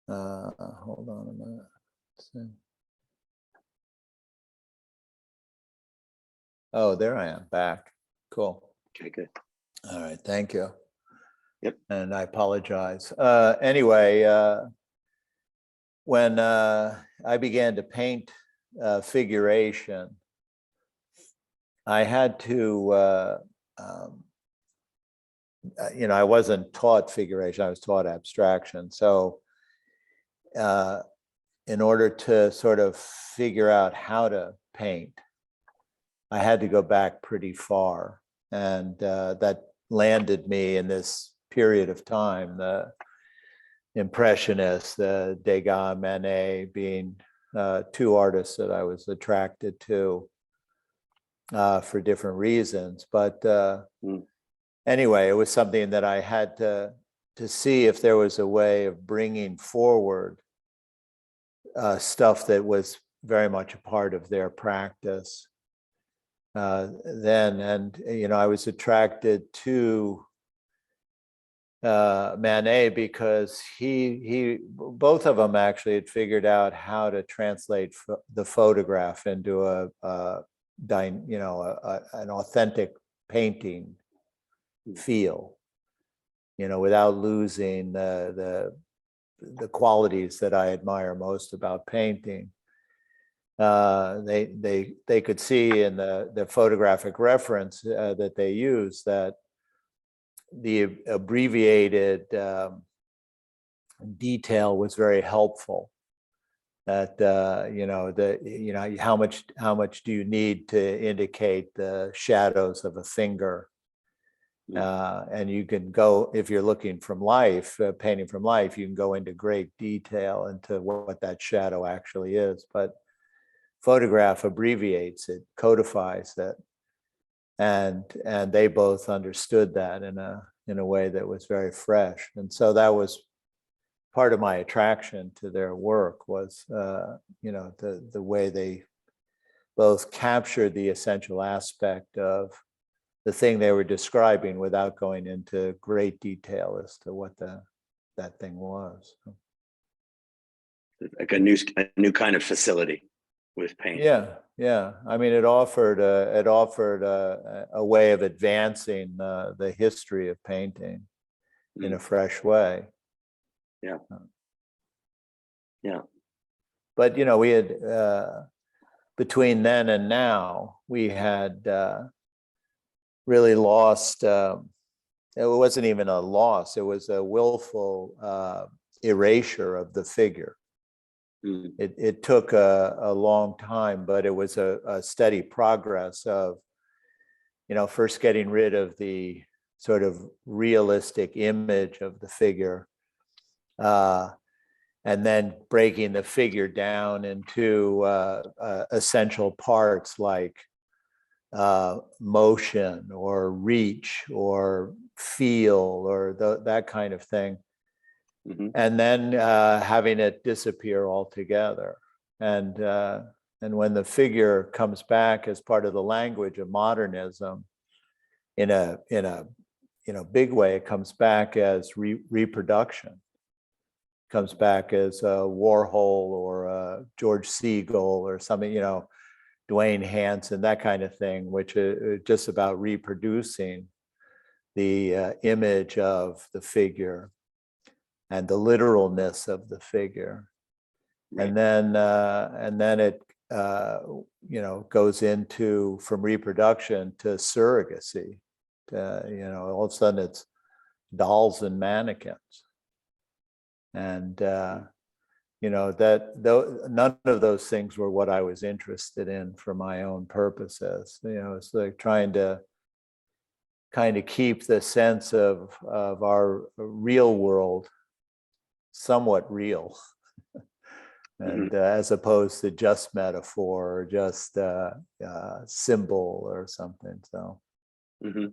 Hold on a minute. Let's see. Oh, there I am, back. Cool. Okay, good. All right, thank you. Yep. And I apologize. Anyway, when I began to paint figuration, I had to, I wasn't taught figuration, I was taught abstraction. So in order to sort of figure out how to paint, I had to go back pretty far. And that landed me in this period of time, the Impressionists, the Degas, Manet being two artists that I was attracted to for different reasons. But anyway, it was something that I had to see if there was a way of bringing forward stuff that was very much a part of their practice then. And, I was attracted to Manet because he both of them actually had figured out how to translate the photograph into an authentic painting feel, without losing the qualities that I admire most about painting. They could see in the photographic reference that they use that the abbreviated detail was very helpful. That how much do you need to indicate the shadows of a finger? And you can go, if you're looking from life, painting from life, you can go into great detail into what that shadow actually is. But photograph abbreviates it, codifies it. And they both understood that in a way that was very fresh. And so that was part of my attraction to their work, was the way they both captured the essential aspect of the thing they were describing without going into great detail as to what that thing was. Like a new kind of facility with paint. Yeah. I mean, it offered a way of advancing the history of painting in a fresh way. Yeah. But we had between then and now, we had really lost. It wasn't even a loss; it was a willful erasure of the figure. It took a long time, but it was a steady progress of, first getting rid of the sort of realistic image of the figure, and then breaking the figure down into essential parts like motion or reach or feel or that kind of thing. And then having it disappear altogether. And when the figure comes back as part of the language of modernism, in a big way, it comes back as reproduction. Comes back as a Warhol or George Siegel or something, Dwayne Hansen, that kind of thing, which is just about reproducing the image of the figure and the literalness of the figure. Right. And then it goes into, from reproduction to surrogacy. All of a sudden it's dolls and mannequins. And none of those things were what I was interested in for my own purposes. It's like trying to kind of keep the sense of our real world somewhat real, and as opposed to just metaphor or just symbol or something. So I'm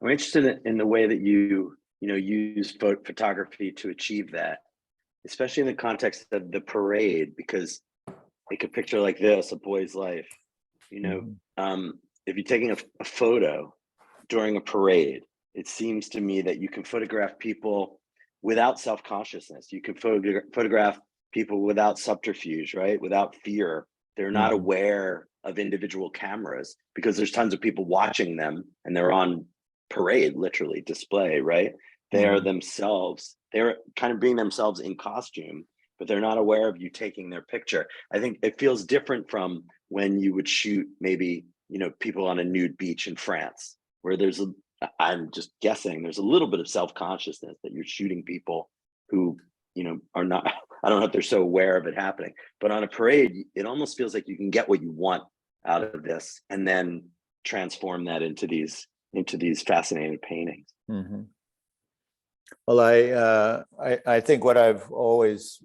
interested in the way that you use photography to achieve that, especially in the context of the parade, because take a picture like this, a boy's life. If you're taking a photo during a parade, it seems to me that you can photograph people without self-consciousness. You can photograph people without subterfuge, right? Without fear. They're not aware of individual cameras, because there's tons of people watching them and they're on parade, literally display, right? They are themselves, they're kind of being themselves in costume, but they're not aware of you taking their picture. I think it feels different from when you would shoot maybe, people on a nude beach in France, where I'm just guessing, there's a little bit of self-consciousness that you're shooting people who, are not, I don't know if they're so aware of it happening, but on a parade, it almost feels like you can get what you want out of this and then transform that into these fascinating paintings. Mm-hmm. Well, I think what I've always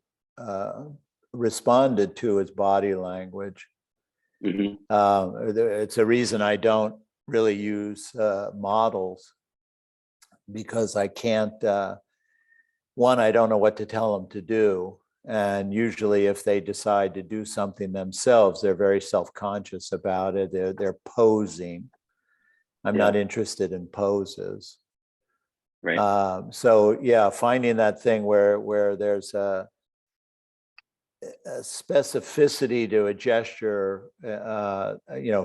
responded to is body language. Mm-hmm. It's a reason I don't really use models, because I can't, one, I don't know what to tell them to do. And usually if they decide to do something themselves, they're very self-conscious about it. They're posing. I'm not interested in poses. Right. So yeah, finding that thing where there's a specificity to a gesture,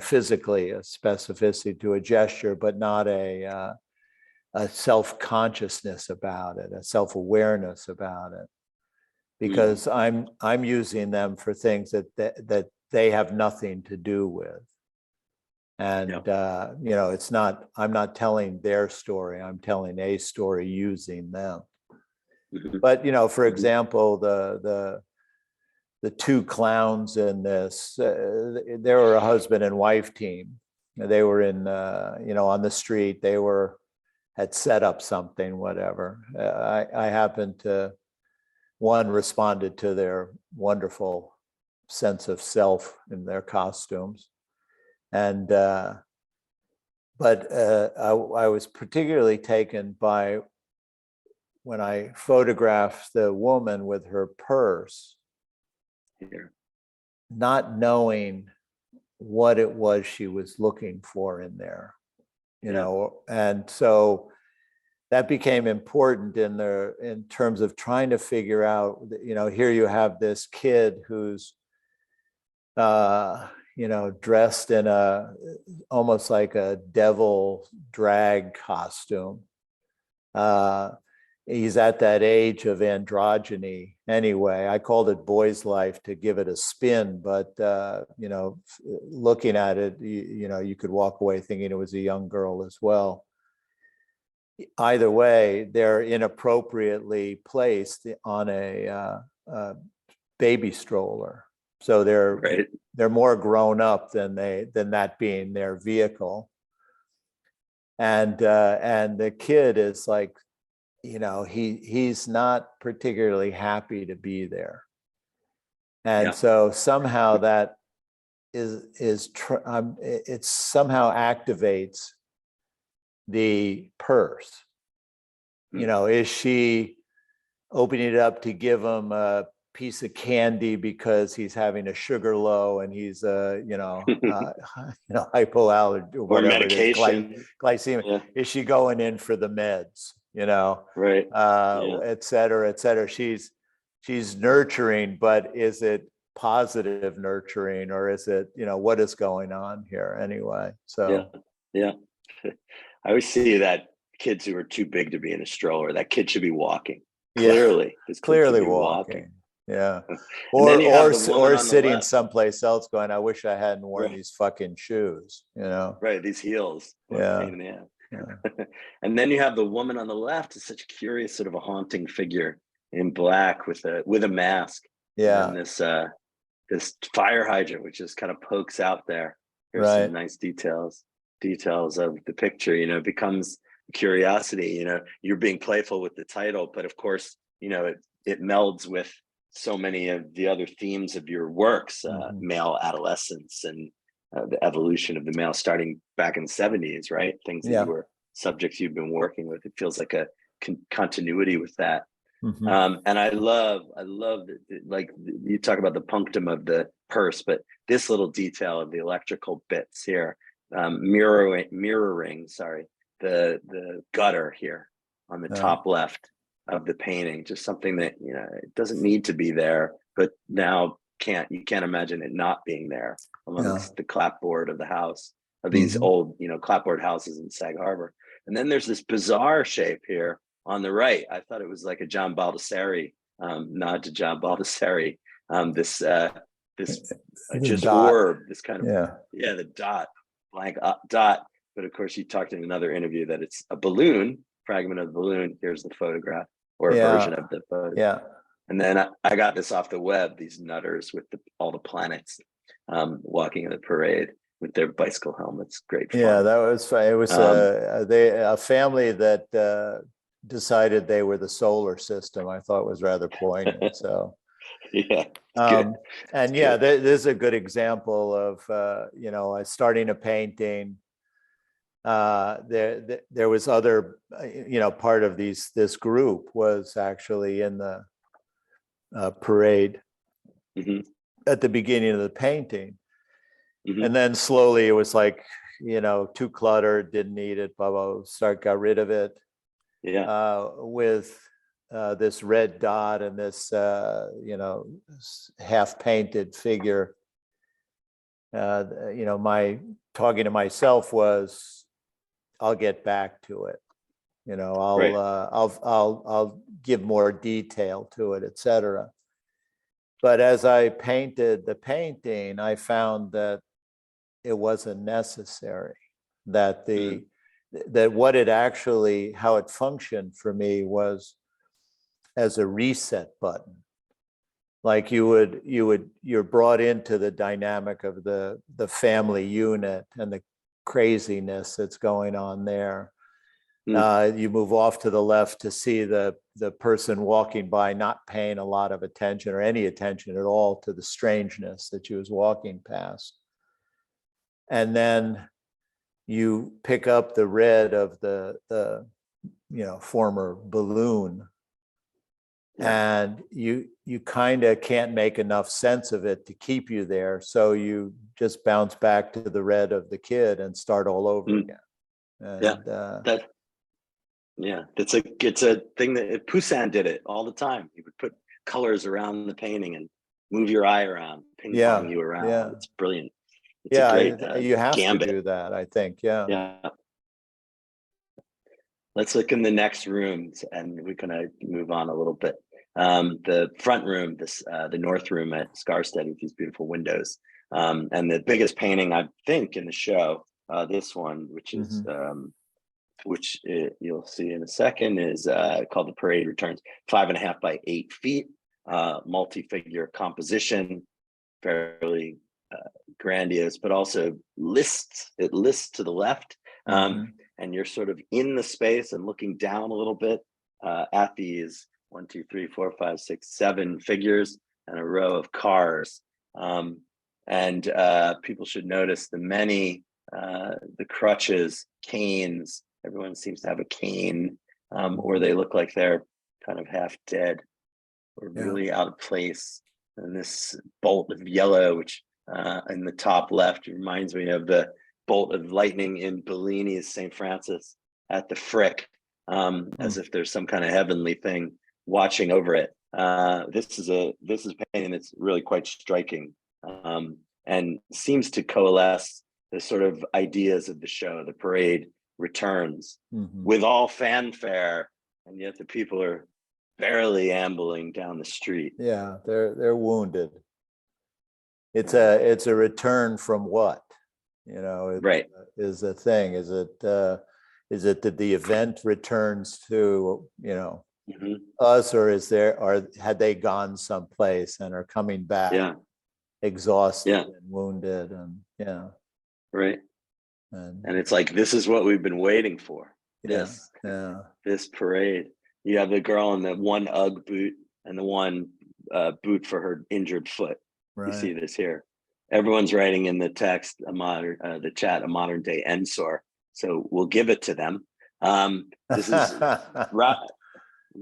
physically a specificity to a gesture, but not a self-consciousness about it, a self-awareness about it, because I'm using them for things that they have nothing to do with. And it's not, I'm not telling their story, I'm telling a story using them. But for example, the two clowns in this, they were a husband and wife team. They were in on the street. They had set up something, whatever. I happened to, one responded to their wonderful sense of self in their costumes. And but I was particularly taken by when I photographed the woman with her purse, not knowing what it was she was looking for in there, and so that became important in terms of trying to figure out, here you have this kid who's dressed in almost like a devil drag costume. He's at that age of androgyny anyway. I called it boy's life to give it a spin, but looking at it, you could walk away thinking it was a young girl as well. Either way, they're inappropriately placed on a baby stroller. So they're more grown up than that being their vehicle. And the kid is like, he's not particularly happy to be there. And so somehow that it somehow activates the purse. Is she opening it up to give him a piece of candy because he's having a sugar low and he's hypoallergenic or whatever, or medication, glycemia? Yeah. Is she going in for the meds? Right. Et cetera, et cetera. She's nurturing, but is it positive nurturing, or is it, what is going on here anyway? So yeah. I always see that kids who are too big to be in a stroller, that kid should be walking. Clearly, clearly walking. Yeah, or sitting someplace else going, I wish I hadn't worn these fucking shoes. Right, these heels. Yeah. Pain in the ass. Yeah. And then you have the woman on the left, is such a curious, sort of a haunting figure in black with a mask. Yeah. And this fire hydrant, which just kind of pokes out there. There's some nice details of the picture. It becomes a curiosity. You're being playful with the title, but of course, it melds with so many of the other themes of your works, male adolescence and the evolution of the male starting back in the 70s, right? Things that you were subjects you've been working with. It feels like a continuity with that. And I love like you talk about the punctum of the purse, but this little detail of the electrical bits here, mirroring the gutter here on the top left of the painting, just something that it doesn't need to be there, but now you can't imagine it not being there amongst Yeah. the clapboard of the house of these Mhm. old, clapboard houses in Sag Harbor. And then there's this bizarre shape here on the right. I thought it was like a John Baldessari, nod to John Baldessari. This The just dot. orb, this kind of, Yeah. the dot, blank dot. But of course, you talked in another interview that it's a balloon, fragment of the balloon. Here's the photograph, or a version of the photo. Yeah. And then I got this off the web, these nutters with all the planets walking in the parade with their bicycle helmets. Great fun. Yeah, that was fun. It was a family that decided they were the solar system. I thought was rather poignant. So yeah, good. And yeah, there's a good example of starting a painting. There was other part of this group was actually in the parade at the beginning of the painting. And then slowly it was like, too cluttered, didn't need it, blah, blah, got rid of it. Yeah. With this red dot and this, half painted figure. My talking to myself was, I'll get back to it. I'll give more detail to it, etc. But as I painted the painting, I found that it wasn't necessary, that that what it actually, how it functioned for me was as a reset button. Like you're brought into the dynamic of the family unit and the craziness that's going on there. You move off to the left to see the person walking by, not paying a lot of attention or any attention at all to the strangeness that she was walking past. And then you pick up the red of the former balloon, and you kind of can't make enough sense of it to keep you there. So you just bounce back to the red of the kid and start all over again. And, it's a thing that Poussin did it all the time. He would put colors around the painting and move your eye around, ping pong you around. Yeah. It's brilliant. It's a great you have gambit. to do that, I think. Yeah. Let's look in the next rooms, and we're gonna move on a little bit. The front room, the north room at Skarstedt with these beautiful windows, and the biggest painting I think in the show, this one, which is you'll see in a second, is called The Parade Returns, 5.5 by 8 feet, multi-figure composition, fairly grandiose, but also lists to the left, and you're sort of in the space and looking down a little bit at these 1, 2, 3, 4, 5, 6, 7 figures and a row of cars. And people should notice the crutches, canes. Everyone seems to have a cane, or they look like they're kind of half dead or really out of place. And this bolt of yellow, which in the top left reminds me of the bolt of lightning in Bellini's St. Francis at the Frick, as if there's some kind of heavenly thing watching over it. This is a painting that's really quite striking, and seems to coalesce the sort of ideas of the show. The parade returns with all fanfare, and yet the people are barely ambling down the street. Yeah, they're wounded. It's a return from what? Right. Is the thing. Is it that the event returns to us, or had they gone someplace and are coming back exhausted and wounded, and right. And it's like, this is what we've been waiting for. This parade. You have the girl in the one Ugg boot and the one boot for her injured foot. Right. You see this here. Everyone's writing in the text, the chat, a modern day Ensor. So we'll give it to them. This is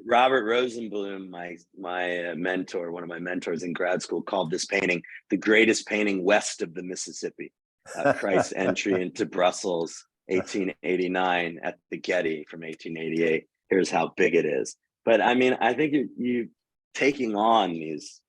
Robert Rosenblum, my mentor, one of my mentors in grad school, called this painting the greatest painting west of the Mississippi. Christ's entry into Brussels, 1889, at the Getty from 1888. Here's how big it is. But I mean, I think you taking on these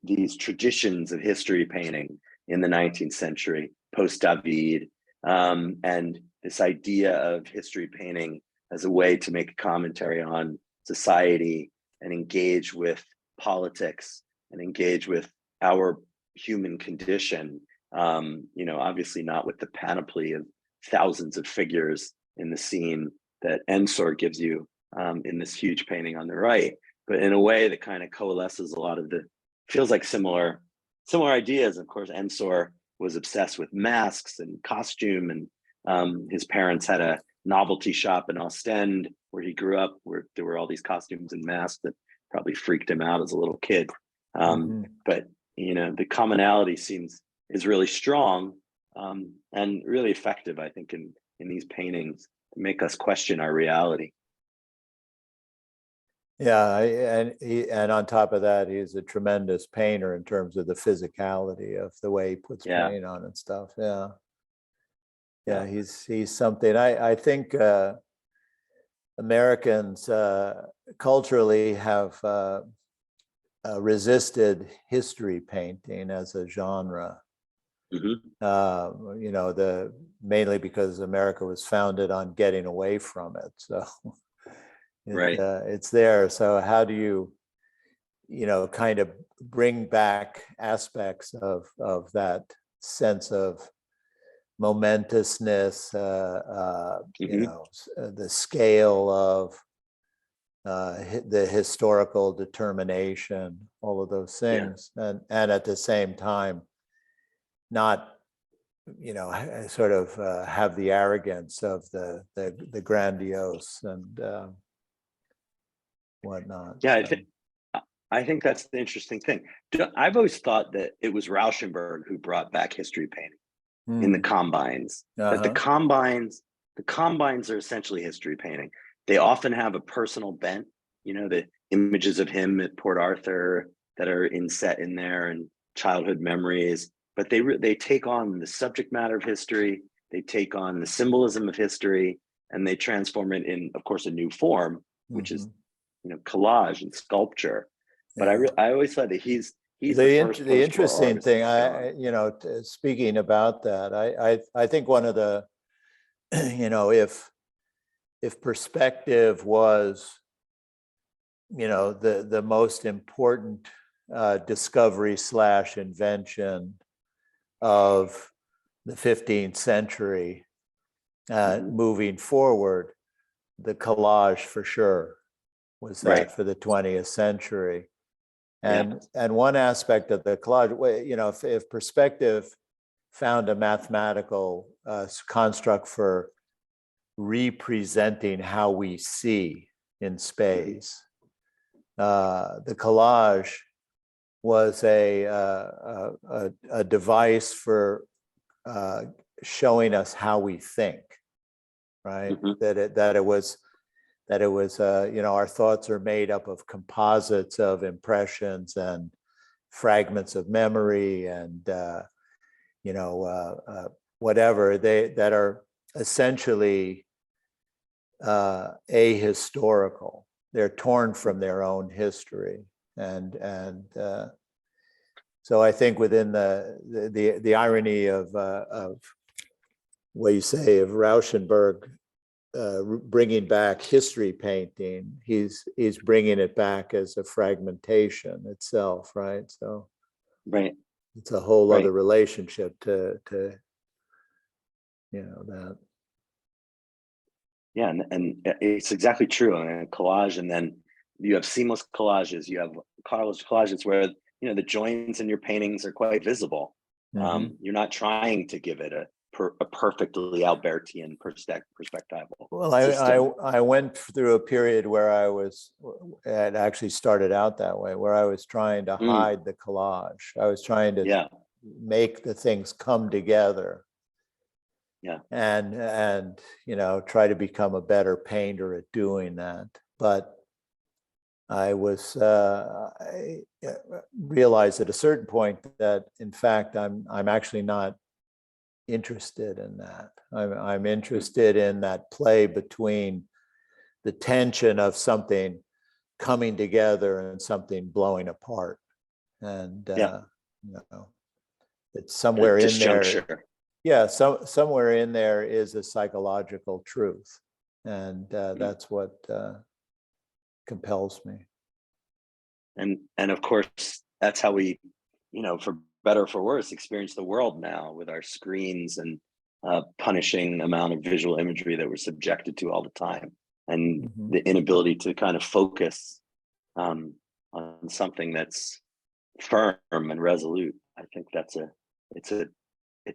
these traditions of history painting in the 19th century, post David, and this idea of history painting as a way to make a commentary on society and engage with politics and engage with our human condition. Obviously not with the panoply of thousands of figures in the scene that Ensor gives you in this huge painting on the right, but in a way that kind of coalesces a lot of feels like similar ideas. Of course, Ensor was obsessed with masks and costume, and his parents had a novelty shop in Ostend where he grew up, where there were all these costumes and masks that probably freaked him out as a little kid. But the commonality is really strong and really effective, I think, in these paintings to make us question our reality. Yeah, and on top of that, he's a tremendous painter in terms of the physicality of the way he puts paint on and stuff. Yeah, he's something. I think Americans culturally have resisted history painting as a genre. Mainly because America was founded on getting away from it. So it's there. So how do you, kind of bring back aspects of that sense of momentousness, the scale of the historical determination, all of those things, and at the same time, not, sort of have the arrogance of the grandiose and whatnot. Yeah, I think that's the interesting thing. I've always thought that it was Rauschenberg who brought back history painting in the combines. That the combines are essentially history painting. They often have a personal bent. The images of him at Port Arthur that are inset in there and childhood memories. But they take on the subject matter of history, they take on the symbolism of history, and they transform it in, of course, a new form, which is, collage and sculpture. But I always thought that he's the interesting thing. Speaking about that, I think one of the, if perspective was, the most important discovery / invention of the 15th century, moving forward, the collage for sure was that for the 20th century. And one aspect of the collage, if perspective found a mathematical construct for representing how we see in space, the collage was a device for showing us how we think, right? That it was our thoughts are made up of composites of impressions and fragments of memory and whatever that are essentially ahistorical. They're torn from their own history. And so I think within the irony of what you say of Rauschenberg bringing back history painting, he's bringing it back as a fragmentation itself, right? So it's a whole other relationship to that. Yeah, and it's exactly true. And collage, and then you have seamless collages. You have collages where the joins in your paintings are quite visible. You're not trying to give it a perfectly Albertian perspective. Well, I went through a period where it actually started out that way, where I was trying to hide the collage. I was trying to make the things come together. And try to become a better painter at doing that. But I realized at a certain point that, in fact, I'm actually not interested in that. I'm interested in that play between the tension of something coming together and something blowing apart. And, Yeah. it's somewhere in there. Disjuncture. Yeah, somewhere in there is a psychological truth. And that's what compels me. And of course, that's how we, for better or for worse, experience the world now with our screens and punishing amount of visual imagery that we're subjected to all the time, and Mhm. the inability to kind of focus on something that's firm and resolute. I think it's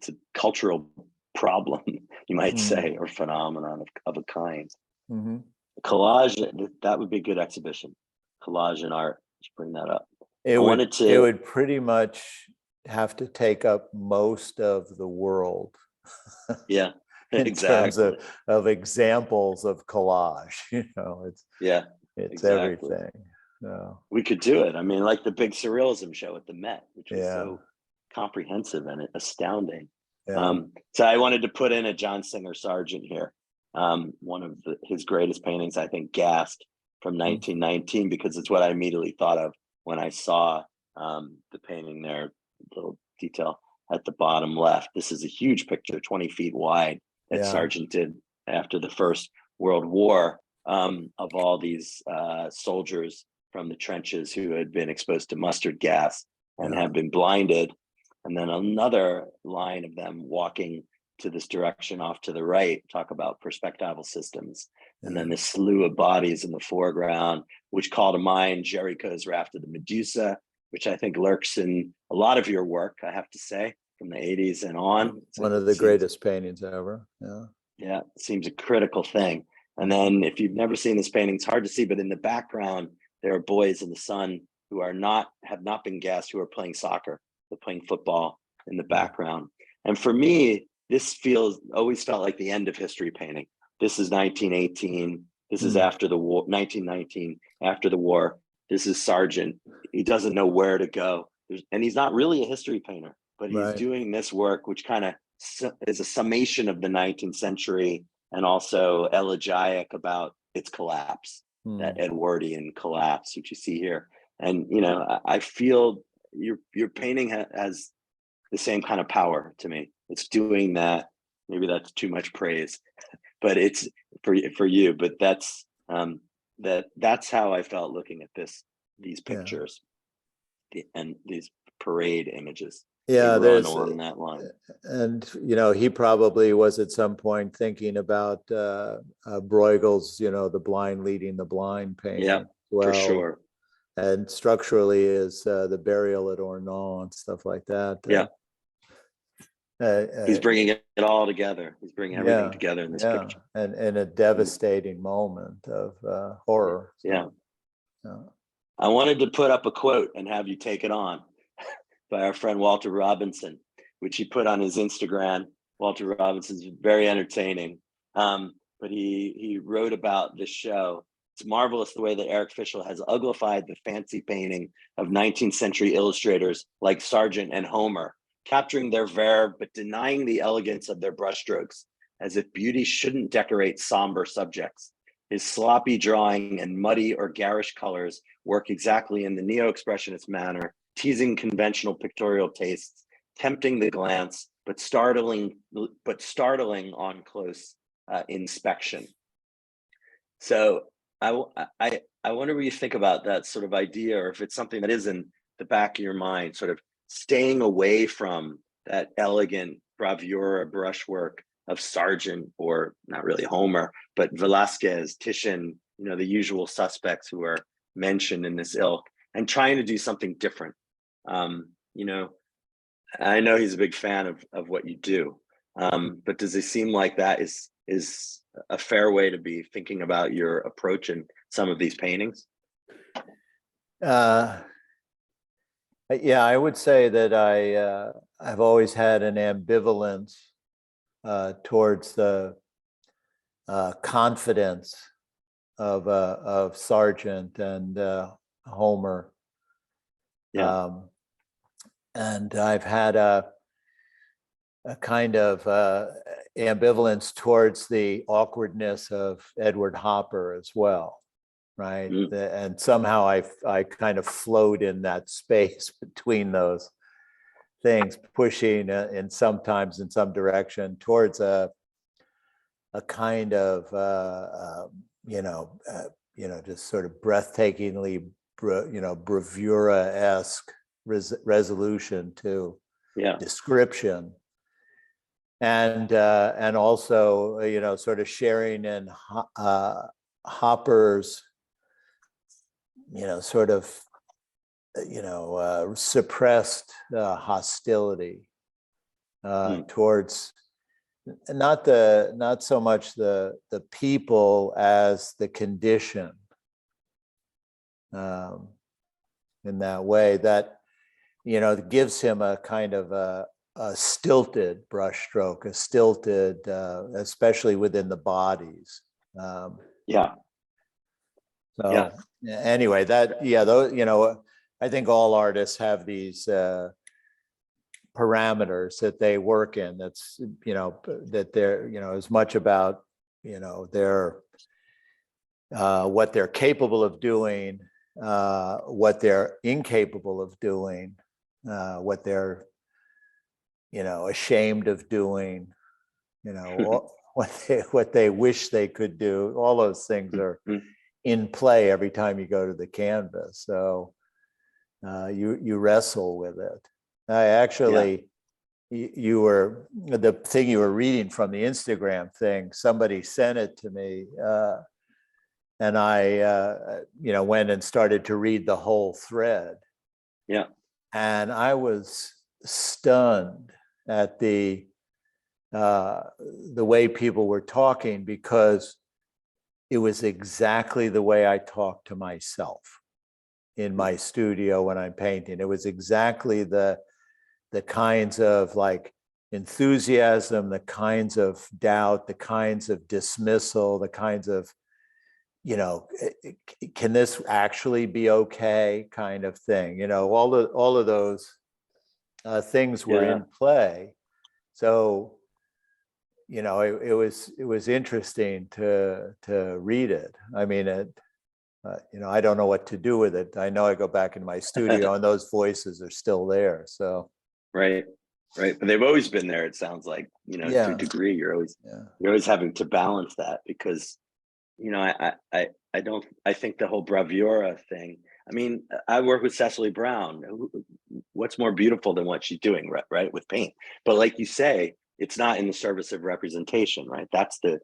a cultural problem, you might say, or phenomenon of a kind. Mm-hmm. Collage, that would be a good exhibition. Collage and art. Just bring that up. It wanted would pretty much have to take up most of the world. Yeah, in exactly. terms of examples of collage. It's Exactly. everything. So, We could do it. I mean, like the big surrealism show at the Met, which was yeah. so comprehensive and astounding. Yeah. So I wanted to put in a John Singer Sargent here. One of his greatest paintings, I think, Gasp from 1919, because it's what I immediately thought of when I saw the painting there, little detail at the bottom left. This is a huge picture, 20 feet wide, that Yeah. Sargent did after the First World War, of all these soldiers from the trenches who had been exposed to mustard gas and Yeah. have been blinded. And then another line of them walking to this direction off to the right, talk about perspectival systems. And then this slew of bodies in the foreground, which call to mind Jericho's Raft of the Medusa, which I think lurks in a lot of your work, I have to say, from the 80s and on. One of the greatest paintings ever. Yeah. Yeah, it seems a critical thing. And then if you've never seen this painting, it's hard to see, but in the background, there are boys in the sun who have not been gassed, who are playing soccer, they're playing football in the background. And for me, this always felt like the end of history painting. This is 1918. This is after the war, 1919, after the war. This is Sargent. He doesn't know where to go. And he's not really a history painter, but he's doing this work, which kind of is a summation of the 19th century and also elegiac about its collapse, that Edwardian collapse, which you see here. And, I feel your painting has the same kind of power to me. It's doing that. Maybe that's too much praise, but it's for you. But that's how I felt looking at these pictures and these parade images. Yeah, there's along that line. And he probably was at some point thinking about Bruegel's, the blind leading the blind painting. Yeah, for sure. And structurally is the burial at Ornans and stuff like that. Yeah. He's bringing it all together. He's bringing everything together in this picture. And a devastating moment of horror. Yeah. I wanted to put up a quote and have you take it on by our friend Walter Robinson, which he put on his Instagram. Walter Robinson's very entertaining. But he wrote about this show. It's marvelous the way that Eric Fischl has uglified the fancy painting of 19th century illustrators like Sargent and Homer, capturing their verve but denying the elegance of their brushstrokes, as if beauty shouldn't decorate somber subjects. His sloppy drawing and muddy or garish colors work exactly in the neo-expressionist manner, teasing conventional pictorial tastes, tempting the glance, but startling on close inspection. So I wonder what you think about that sort of idea, or if it's something that is in the back of your mind, sort of staying away from that elegant bravura brushwork of Sargent, or not really Homer, but Velázquez, Titian, the usual suspects who are mentioned in this ilk, and trying to do something different. I know he's a big fan of what you do, but does it seem like that is a fair way to be thinking about your approach in some of these paintings? Yeah, I would say that I've always had an ambivalence towards the confidence of Sargent and Homer. Yeah. And I've had a kind of ambivalence towards the awkwardness of Edward Hopper as well. right? Mm. And somehow I kind of float in that space between those things, pushing in sometimes in some direction towards a kind of just sort of breathtakingly bravura-esque resolution to Yeah. description, and also sort of sharing in Hopper's sort of suppressed hostility towards not so much the people as the condition, in that way that gives him a kind of a stilted brushstroke, a stilted, especially within the bodies. Yeah. So Yeah. anyway, I think all artists have these parameters that they work in. That's that they're as much about their what they're capable of doing, what they're incapable of doing, what they're ashamed of doing, what they wish they could do. All those things are in play every time you go to the canvas. So you wrestle with it. I actually, the thing you were reading from the Instagram thing, somebody sent it to me, and I went and started to read the whole thread. Yeah. And I was stunned at the way people were talking, because it was exactly the way I talk to myself in my studio when I'm painting. It was exactly the kinds of like enthusiasm, the kinds of doubt, the kinds of dismissal, the kinds of, can this actually be okay kind of thing? All of those things were in play. So it was interesting to read it. I mean, I don't know what to do with it. I know I go back into my studio and those voices are still there. So right, but they've always been there. It sounds like to a degree. You're always having to balance that, because I think the whole bravura thing. I mean, I work with Cecily Brown. What's more beautiful than what she's doing, right, with paint? But like you say, it's not in the service of representation, right? That's the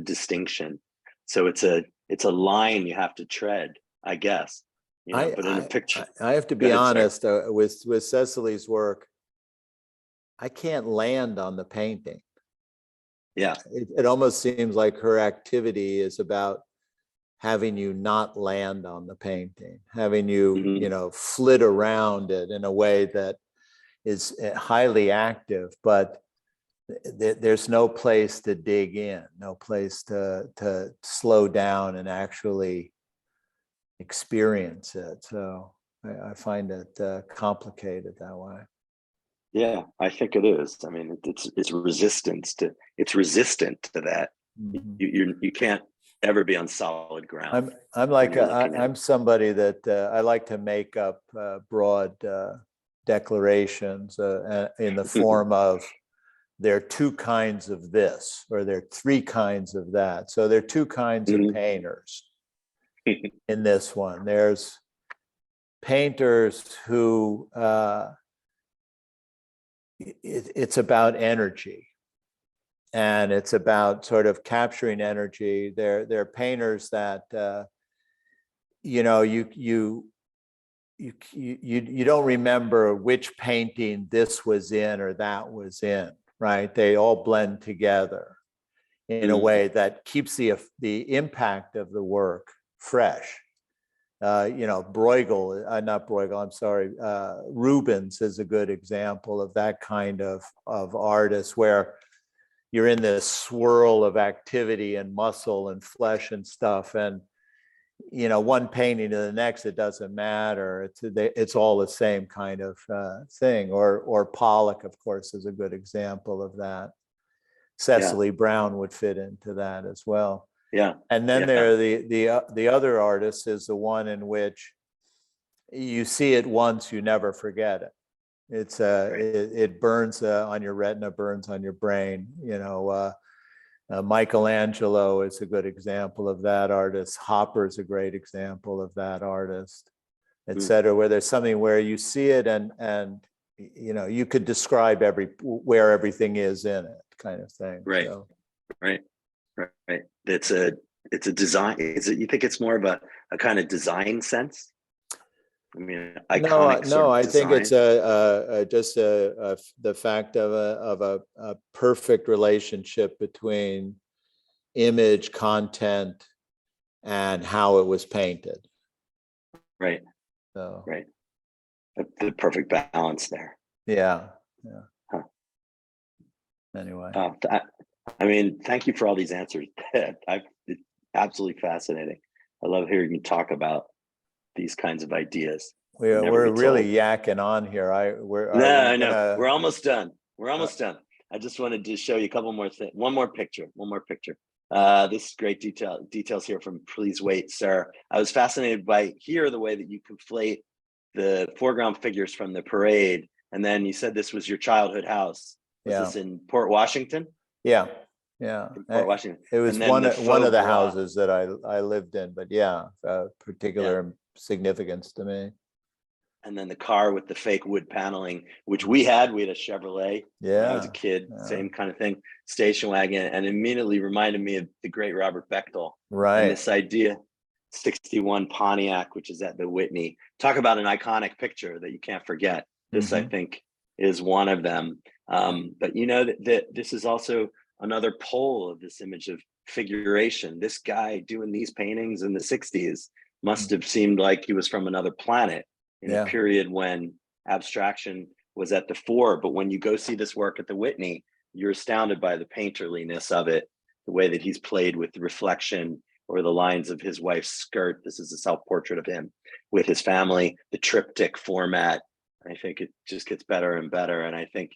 distinction. So it's a line you have to tread, I guess. But in a picture, I have to be honest, with Cecily's work, I can't land on the painting. Yeah, it almost seems like her activity is about having you not land on the painting, having you flit around it in a way that is highly active, but there's no place to dig in, no place to slow down and actually experience it. So I find it complicated that way. Yeah, I think it is. I mean, it's resistant to that. Mm-hmm. You can't ever be on solid ground. I'm somebody that I like to make up broad declarations in the form of, there are two kinds of this, or there are three kinds of that. So there are two kinds of painters in this one. There's painters who it's about energy, and it's about sort of capturing energy. They're painters that you don't remember which painting this was in or that was in, right? They all blend together in a way that keeps the impact of the work fresh. Bruegel, not Bruegel, I'm sorry, Rubens is a good example of that kind of artist, where you're in this swirl of activity and muscle and flesh and stuff, and one painting to the next, it doesn't matter. It's all the same kind of thing. Or Pollock, of course, is a good example of that. Cecily Brown would fit into that as well. Yeah. And then there are the other artist is the one in which you see it once, you never forget it. It's it burns on your retina, burns on your brain. Michelangelo is a good example of that artist. Hopper is a great example of that artist, et cetera, where there's something where you see it and you could describe where everything is in it, kind of thing. Right. So. Right. It's a design. You think it's more of a kind of design sense? I mean, iconic. No, I design. think it's just the fact of a perfect relationship between image, content, and how it was painted. Right. So. Right. The perfect balance there. Yeah. Huh. Anyway. I mean, thank you for all these answers. It's absolutely fascinating. I love hearing you talk about these kinds of ideas. We're really yakking on here. I know. We're almost done. I just wanted to show you a couple more things. One more picture. This is great details here from Please Wait, Sir. I was fascinated by the way that you conflate the foreground figures from the parade. And then you said this was your childhood house. Was this in Port Washington? Yeah. In Port Washington. It was one of the houses that I lived in, but particular significance to me. And then the car with the fake wood paneling, which we had a Chevrolet when I was a kid, same kind of thing, station wagon, and immediately reminded me of the great Robert Bechtel. Right. And this idea, 61 Pontiac, which is at the Whitney. Talk about an iconic picture that you can't forget. This, I think, is one of them. But that this is also another pole of this image of figuration. This guy doing these paintings in the 60s must have seemed like he was from another planet in a period when abstraction was at the fore. But when you go see this work at the Whitney, you're astounded by the painterliness of it, the way that he's played with the reflection or the lines of his wife's skirt. This is a self-portrait of him with his family, the triptych format. I think it just gets better and better. And I think,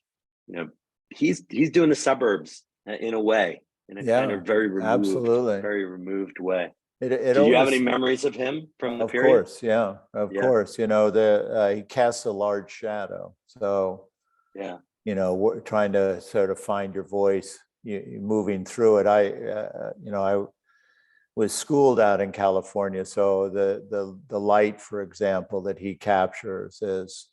he's doing the suburbs in a way, in a kind of very removed way. Did you have any memories of him from the period? Of course, yeah, of course. He casts a large shadow. So, trying to sort of find your voice, moving through it. I was schooled out in California, so the light, for example, that he captures is,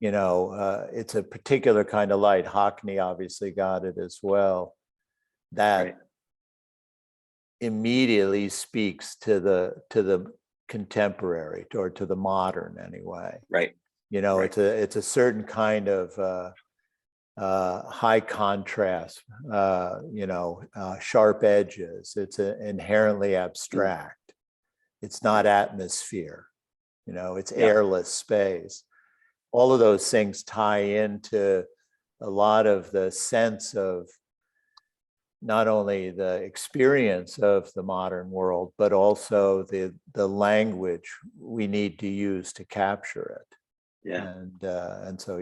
it's a particular kind of light. Hockney obviously got it as well. That immediately speaks to the contemporary or to the modern anyway. Right. It's a certain kind of high contrast, sharp edges. It's inherently abstract. It's not atmosphere, it's airless space. All of those things tie into a lot of the sense of not only the experience of the modern world, but also the language we need to use to capture it. And so,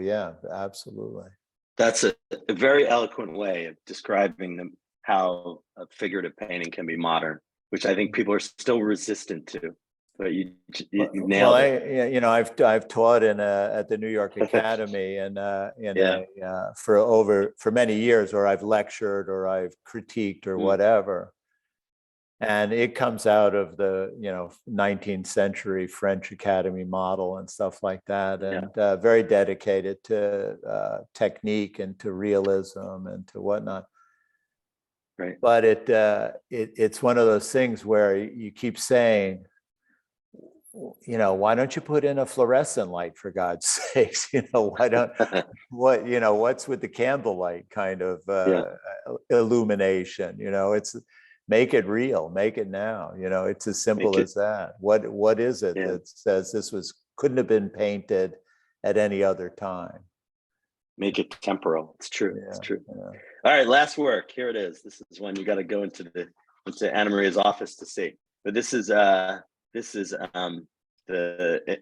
absolutely. That's a very eloquent way of describing how a figurative painting can be modern, which I think people are still resistant to. But you nailed it. I've taught at the New York Academy and for many years, or I've lectured or I've critiqued or whatever. And it comes out of the 19th century French Academy model and stuff like that, and very dedicated to technique and to realism and to whatnot. Right. But it's one of those things where you keep saying, why don't you put in a fluorescent light, for God's sakes? What's with the candlelight kind of illumination? It's make it real, make it now. It's as simple as that. What is it that says this couldn't have been painted at any other time? Make it temporal. It's true. It's true. All right, last work. Here it is. This is one you got to go into Anna Maria's office to see. But this is an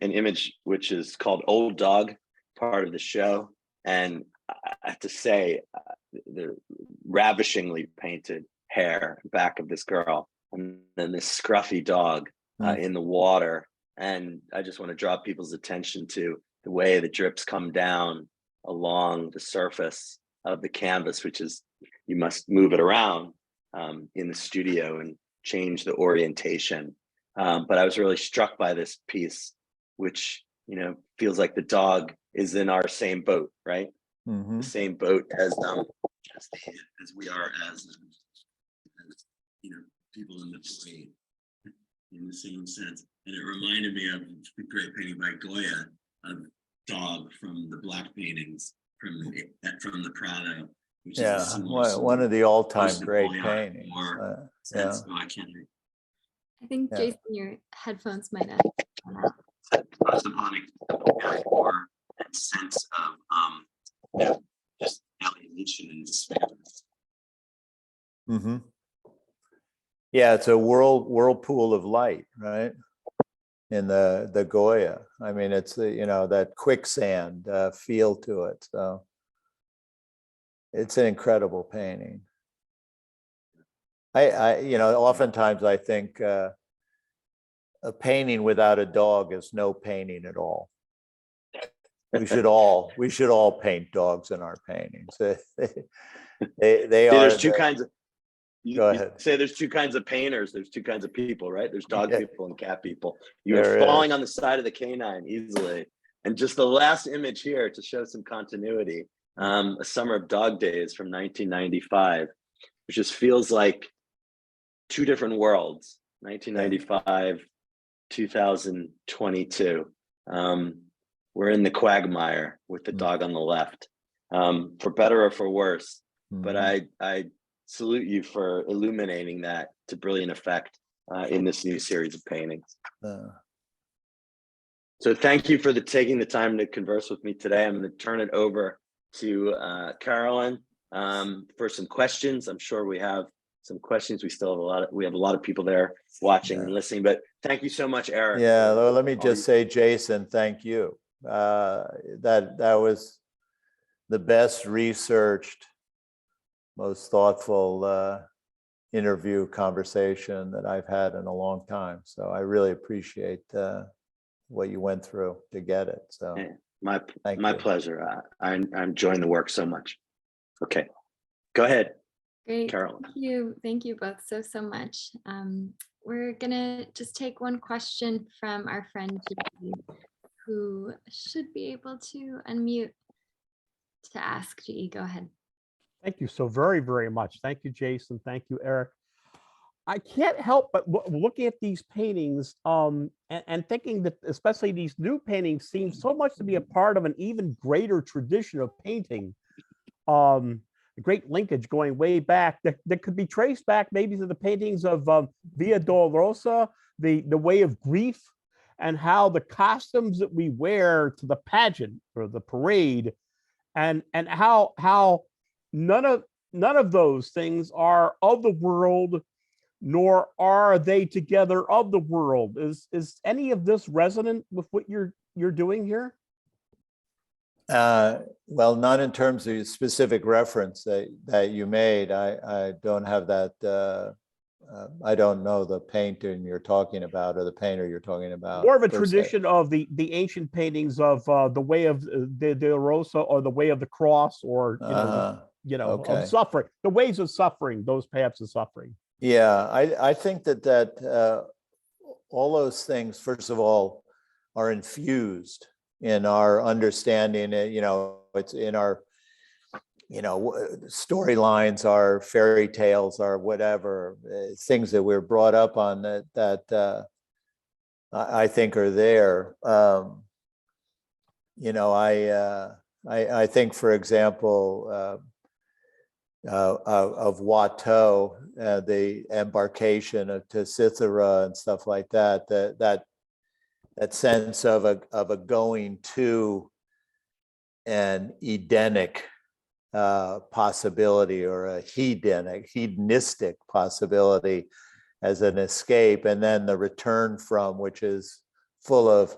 image which is called Old Dog, part of the show, and I have to say, they're ravishingly painted hair, back of this girl, and then this scruffy dog in the water. And I just want to draw people's attention to the way the drips come down along the surface of the canvas, which is, you must move it around in the studio and change the orientation. But I was really struck by this piece, which, you know, feels like the dog is in our same boat, right? Mm-hmm. The same boat as we are as you know, people in the play, in the same sense. And it reminded me of the great painting by Goya, of dog from the black paintings from the Prado, which is one of the all-time great paintings. I can't hear. I think Jason, your headphones might have. Or that sense of just alienation and despair. Mm-hmm. Yeah, it's a whirlpool of light, right? In the Goya. I mean, it's the, you know, that quicksand feel to it. So it's an incredible painting. I you know, oftentimes I think a painting without a dog is no painting at all. We should all paint dogs in our paintings. They are. There's two kinds of. Go ahead. You say there's two kinds of painters. There's two kinds of people, right? There's dog people and cat people. There You're falling on the side of the canine easily. And just the last image here to show some continuity. A Summer of Dog Days from 1995, which just feels like two different worlds. 1995, 2022. We're in the quagmire with the dog on the left, for better or for worse. Mm-hmm. But I salute you for illuminating that to brilliant effect in this new series of paintings. So thank you for taking the time to converse with me today. I'm going to turn it over to Carolyn for some questions. I'm sure we have some questions. We have a lot of people there watching and listening, but thank you so much, Eric. Yeah, well, let me just say, Jason, thank you. That was the best researched, most thoughtful interview conversation that I've had in a long time. So I really appreciate what you went through to get it. So my pleasure. I'm enjoying the work so much. Okay, go ahead. Great. Carolyn. Thank you both so much. We're gonna just take one question from our friend G, who should be able to unmute to ask. G, go ahead. Thank you so very much. Thank you, Jason. Thank you, Eric. I can't help but looking at these paintings and thinking that especially these new paintings seem so much to be a part of an even greater tradition of painting. A great linkage going way back that could be traced back maybe to the paintings of Via Dolorosa, the Way of Grief, and how the costumes that we wear to the pageant or the parade, and how none of those things are of the world, nor are they together of the world. Is any of this resonant with what you're doing here? Well, not in terms of specific reference that you made. I don't have that. I don't know the painter you're talking about or the painter you're talking about. More of a tradition of the ancient paintings of the Way of the Dolorosa or the Way of the Cross, or okay. of suffering, the ways of suffering, those paths of suffering. Yeah, I think that all those things, first of all, are infused in our understanding. It's in our, storylines, our fairy tales, our whatever, things that we're brought up on that I think are there. I think, for example, of Watteau, the embarkation to Cythera and stuff like that. That sense of a going to an Edenic possibility, or a hedonistic possibility as an escape, and then the return from, which is full of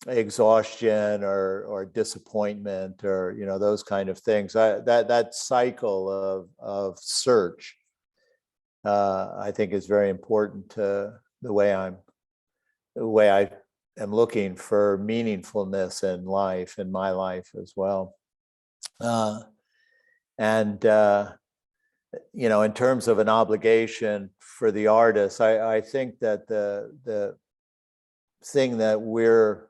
exhaustion or disappointment, or those kind of things. That cycle of search I think is very important to the way I am looking for meaningfulness in life, in my life as well. You know, in terms of an obligation for the artist, I think that the thing that we're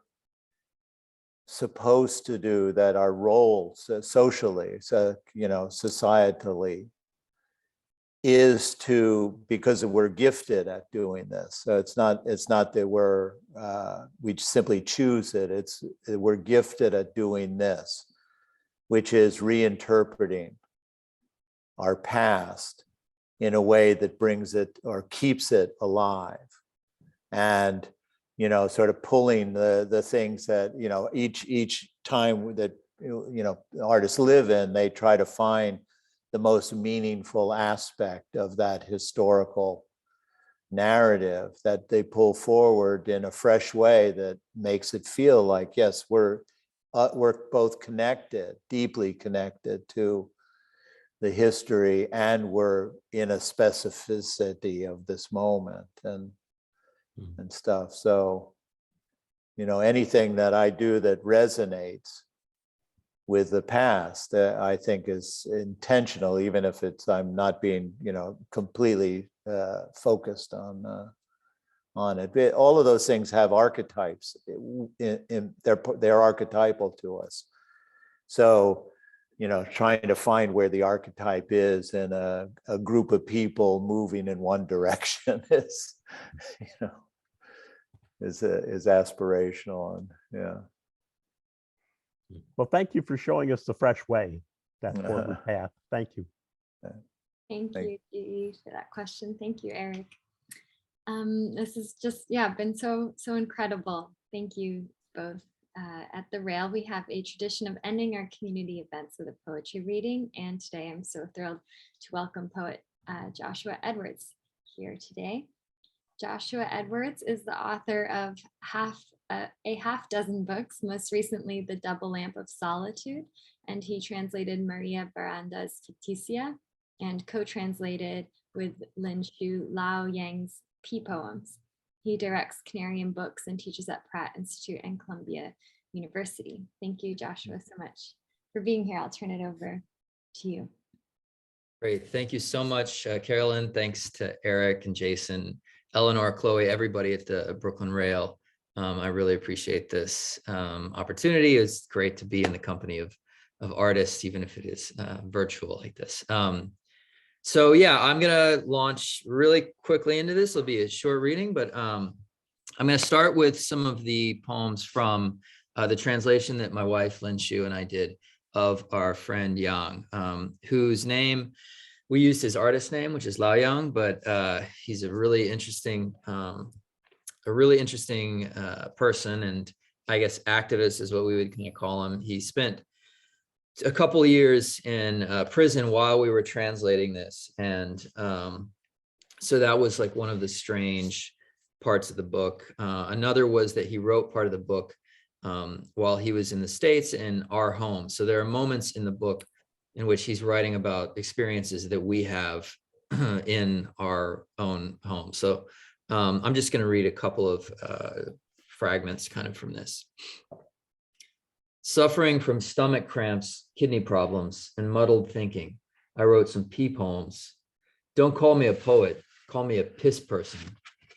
supposed to do, that our roles socially, so, you know, societally, is to, because we're gifted at doing this. So it's not that we simply choose it. It's we're gifted at doing this, which is reinterpreting our past in a way that brings it or keeps it alive, and, you know, sort of pulling the things that, you know, each time that, you know, artists live in, they try to find the most meaningful aspect of that historical narrative that they pull forward in a fresh way that makes it feel like, yes, we're both connected, deeply connected to the history, and we're in a specificity of this moment and stuff. So, you know, anything that I do that resonates with the past, I think is intentional, even if I'm not being, you know, completely focused on it. But all of those things have archetypes. They're archetypal to us. So, you know, trying to find where the archetype is in a group of people moving in one direction is, you know, is aspirational, and yeah. Well, thank you for showing us the fresh way, that forward path. Thank you. Thank you, G, for that question. Thank you, Eric. This is just, been so incredible. Thank you both. At the Rail, we have a tradition of ending our community events with a poetry reading, and today I'm so thrilled to welcome poet Joshua Edwards here today. Joshua Edwards is the author of a half dozen books, most recently The Double Lamp of Solitude, and he translated Maria Baranda's Ficticia and co-translated with Lin Shu Lao Yang's Pea Poems. He directs Canarium Books and teaches at Pratt Institute and Columbia University. Thank you, Joshua, so much for being here. I'll turn it over to you. Great. Thank you so much, Carolyn. Thanks to Eric and Jason, Eleanor, Chloe, everybody at the Brooklyn Rail. I really appreciate this opportunity. It's great to be in the company of artists, even if it is virtual like this. So yeah, I'm gonna launch really quickly into this. It'll be a short reading, but I'm gonna start with some of the poems from the translation that my wife Lin Shu and I did of our friend Yang, whose name we used his artist name, which is Lao Yang, but he's a really interesting person, and I guess activist is what we would kind of call him. He spent a couple of years in prison while we were translating this, and so that was like one of the strange parts of the book. Another was that he wrote part of the book while he was in the States in our home. So there are moments in the book in which he's writing about experiences that we have in our own home. So I'm just going to read a couple of fragments kind of from this. Suffering from stomach cramps, kidney problems, and muddled thinking, I wrote some pea poems. Don't call me a poet, call me a piss person,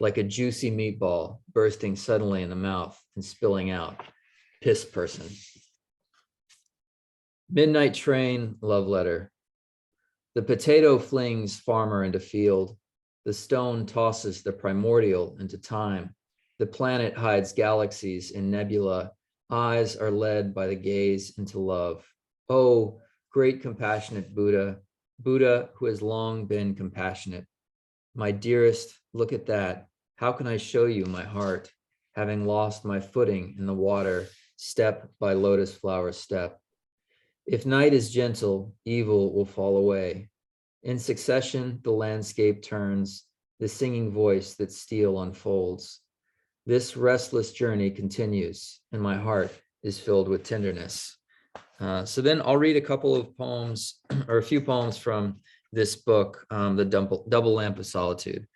like a juicy meatball bursting suddenly in the mouth and spilling out. Piss person. Midnight train, love letter. The potato flings farmer into field. The stone tosses the primordial into time. The planet hides galaxies in nebula. Eyes are led by the gaze into love. Oh, great compassionate Buddha, Buddha who has long been compassionate. My dearest, look at that. How can I show you my heart, having lost my footing in the water, step by lotus flower step? If night is gentle, evil will fall away. In succession, the landscape turns, the singing voice that steel unfolds. This restless journey continues, and my heart is filled with tenderness. So then I'll read a couple of poems, or a few poems from this book, The Double Lamp of Solitude,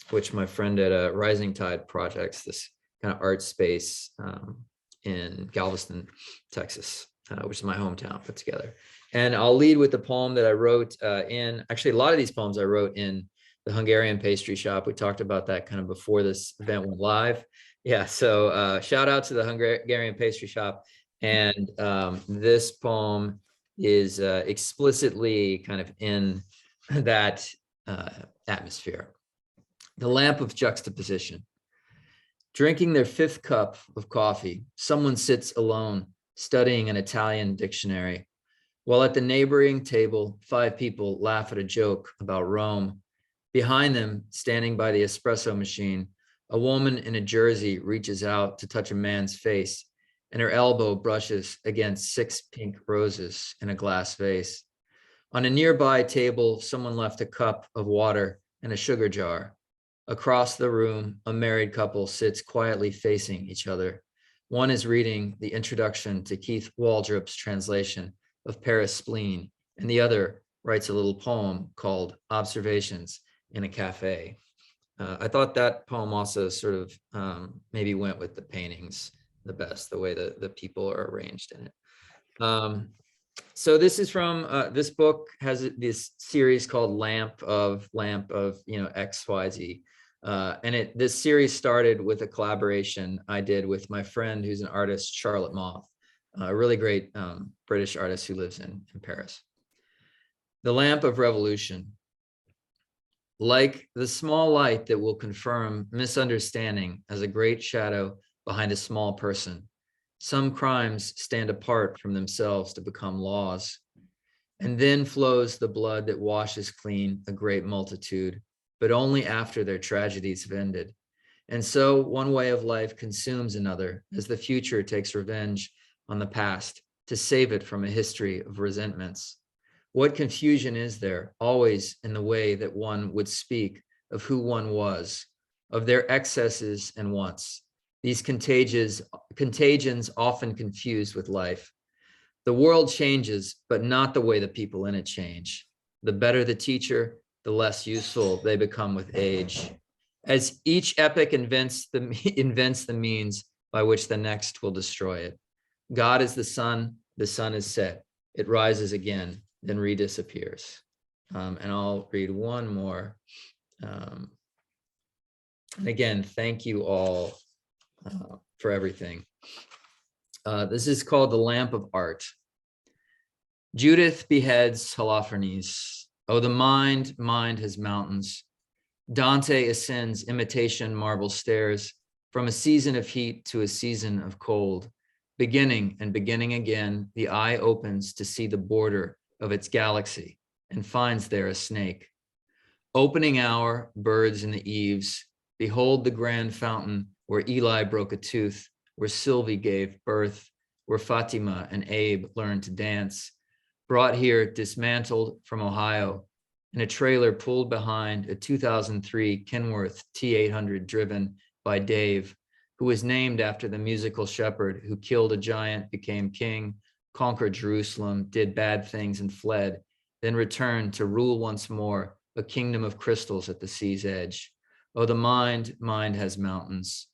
which my friend at Rising Tide Projects, this kind of art space in Galveston, Texas, which is my hometown, put together. And I'll lead with the poem that I wrote actually, a lot of these poems I wrote in the Hungarian pastry shop. We talked about that kind of before this event went live. Yeah, so shout out to the Hungarian pastry shop. And this poem is explicitly kind of in that atmosphere. The Lamp of Juxtaposition. Drinking their 5th cup of coffee, someone sits alone, studying an Italian dictionary, while at the neighboring table, 5 people laugh at a joke about Rome. Behind them, standing by the espresso machine, a woman in a jersey reaches out to touch a man's face, and her elbow brushes against 6 pink roses in a glass vase. On a nearby table, someone left a cup of water and a sugar jar. Across the room, a married couple sits quietly facing each other. One is reading the introduction to Keith Waldrop's translation of Paris Spleen, and the other writes a little poem called Observations in a Cafe. I thought that poem also sort of maybe went with the paintings the best, the way that the people are arranged in it. So this is from this book has this series called Lamp of XYZ. And this series started with a collaboration I did with my friend who's an artist, Charlotte Moth, a really great British artist who lives in Paris. The Lamp of Revolution. Like the small light that will confirm misunderstanding as a great shadow behind a small person, some crimes stand apart from themselves to become laws. And then flows the blood that washes clean a great multitude, but only after their tragedies have ended. And so one way of life consumes another as the future takes revenge on the past to save it from a history of resentments. What confusion is there always in the way that one would speak of who one was, of their excesses and wants, these contagions often confused with life. The world changes, but not the way the people in it change. The better the teacher, the less useful they become with age. As each epoch invents the means by which the next will destroy it. God is the sun is set, it rises again, then redisappears. And I'll read one more. And again, thank you all for everything. This is called The Lamp of Art. Judith beheads Holofernes. Oh, the mind has mountains. Dante ascends imitation marble stairs from a season of heat to a season of cold. Beginning and beginning again, the eye opens to see the border of its galaxy and finds there a snake. Opening hour, birds in the eaves. Behold the grand fountain where Eli broke a tooth, where Sylvie gave birth, where Fatima and Abe learned to dance. Brought here dismantled from Ohio in a trailer pulled behind a 2003 Kenworth T800 driven by Dave, who was named after the musical shepherd who killed a giant, became king, conquered Jerusalem, did bad things and fled, then returned to rule once more a kingdom of crystals at the sea's edge. Oh, the mind has mountains.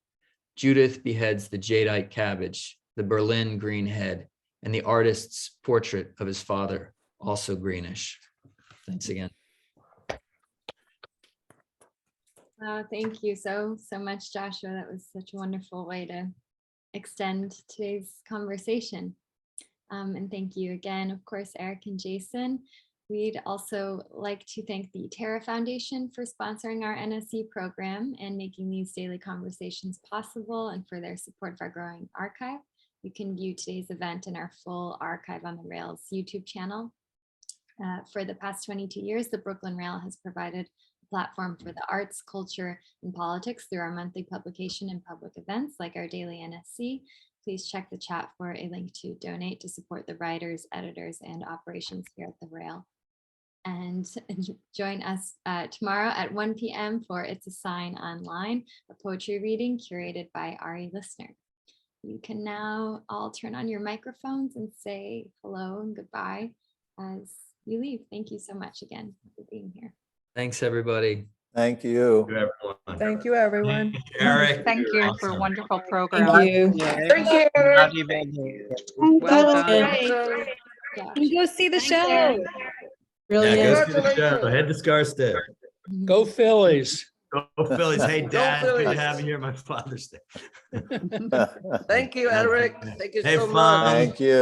Judith beheads the jadeite cabbage, the Berlin green head, and the artist's portrait of his father, also greenish. Thanks again. Thank you so much, Joshua. That was such a wonderful way to extend today's conversation. And thank you again, of course, Eric and Jason. We'd also like to thank the Terra Foundation for sponsoring our NSE program and making these daily conversations possible, and for their support of our growing archive. You can view today's event in our full archive on the Rail's YouTube channel. For the past 22 years, the Brooklyn Rail has provided a platform for the arts, culture, and politics through our monthly publication and public events like our daily NSC. Please check the chat for a link to donate to support the writers, editors, and operations here at the Rail. And join us tomorrow at 1 p.m. for It's a Sign Online, a poetry reading curated by Ari Listener. You can now all turn on your microphones and say hello and goodbye as we leave. Thank you so much again for being here. Thanks, everybody. Thank you. Thank you, everyone. Eric. Thank you for a Awesome. wonderful Thank program. you. Thank you. Well done. Josh. And go see the Thanks, show. Eric. Yeah, Really go is. see the show. Head to Scarsdale. Go Phillies. Go Phillies. Hey, Dad, good Phillies. to have you here. My Father's Day. Thank you, Eric. Thank you Hey, so Fon. much. Thank you.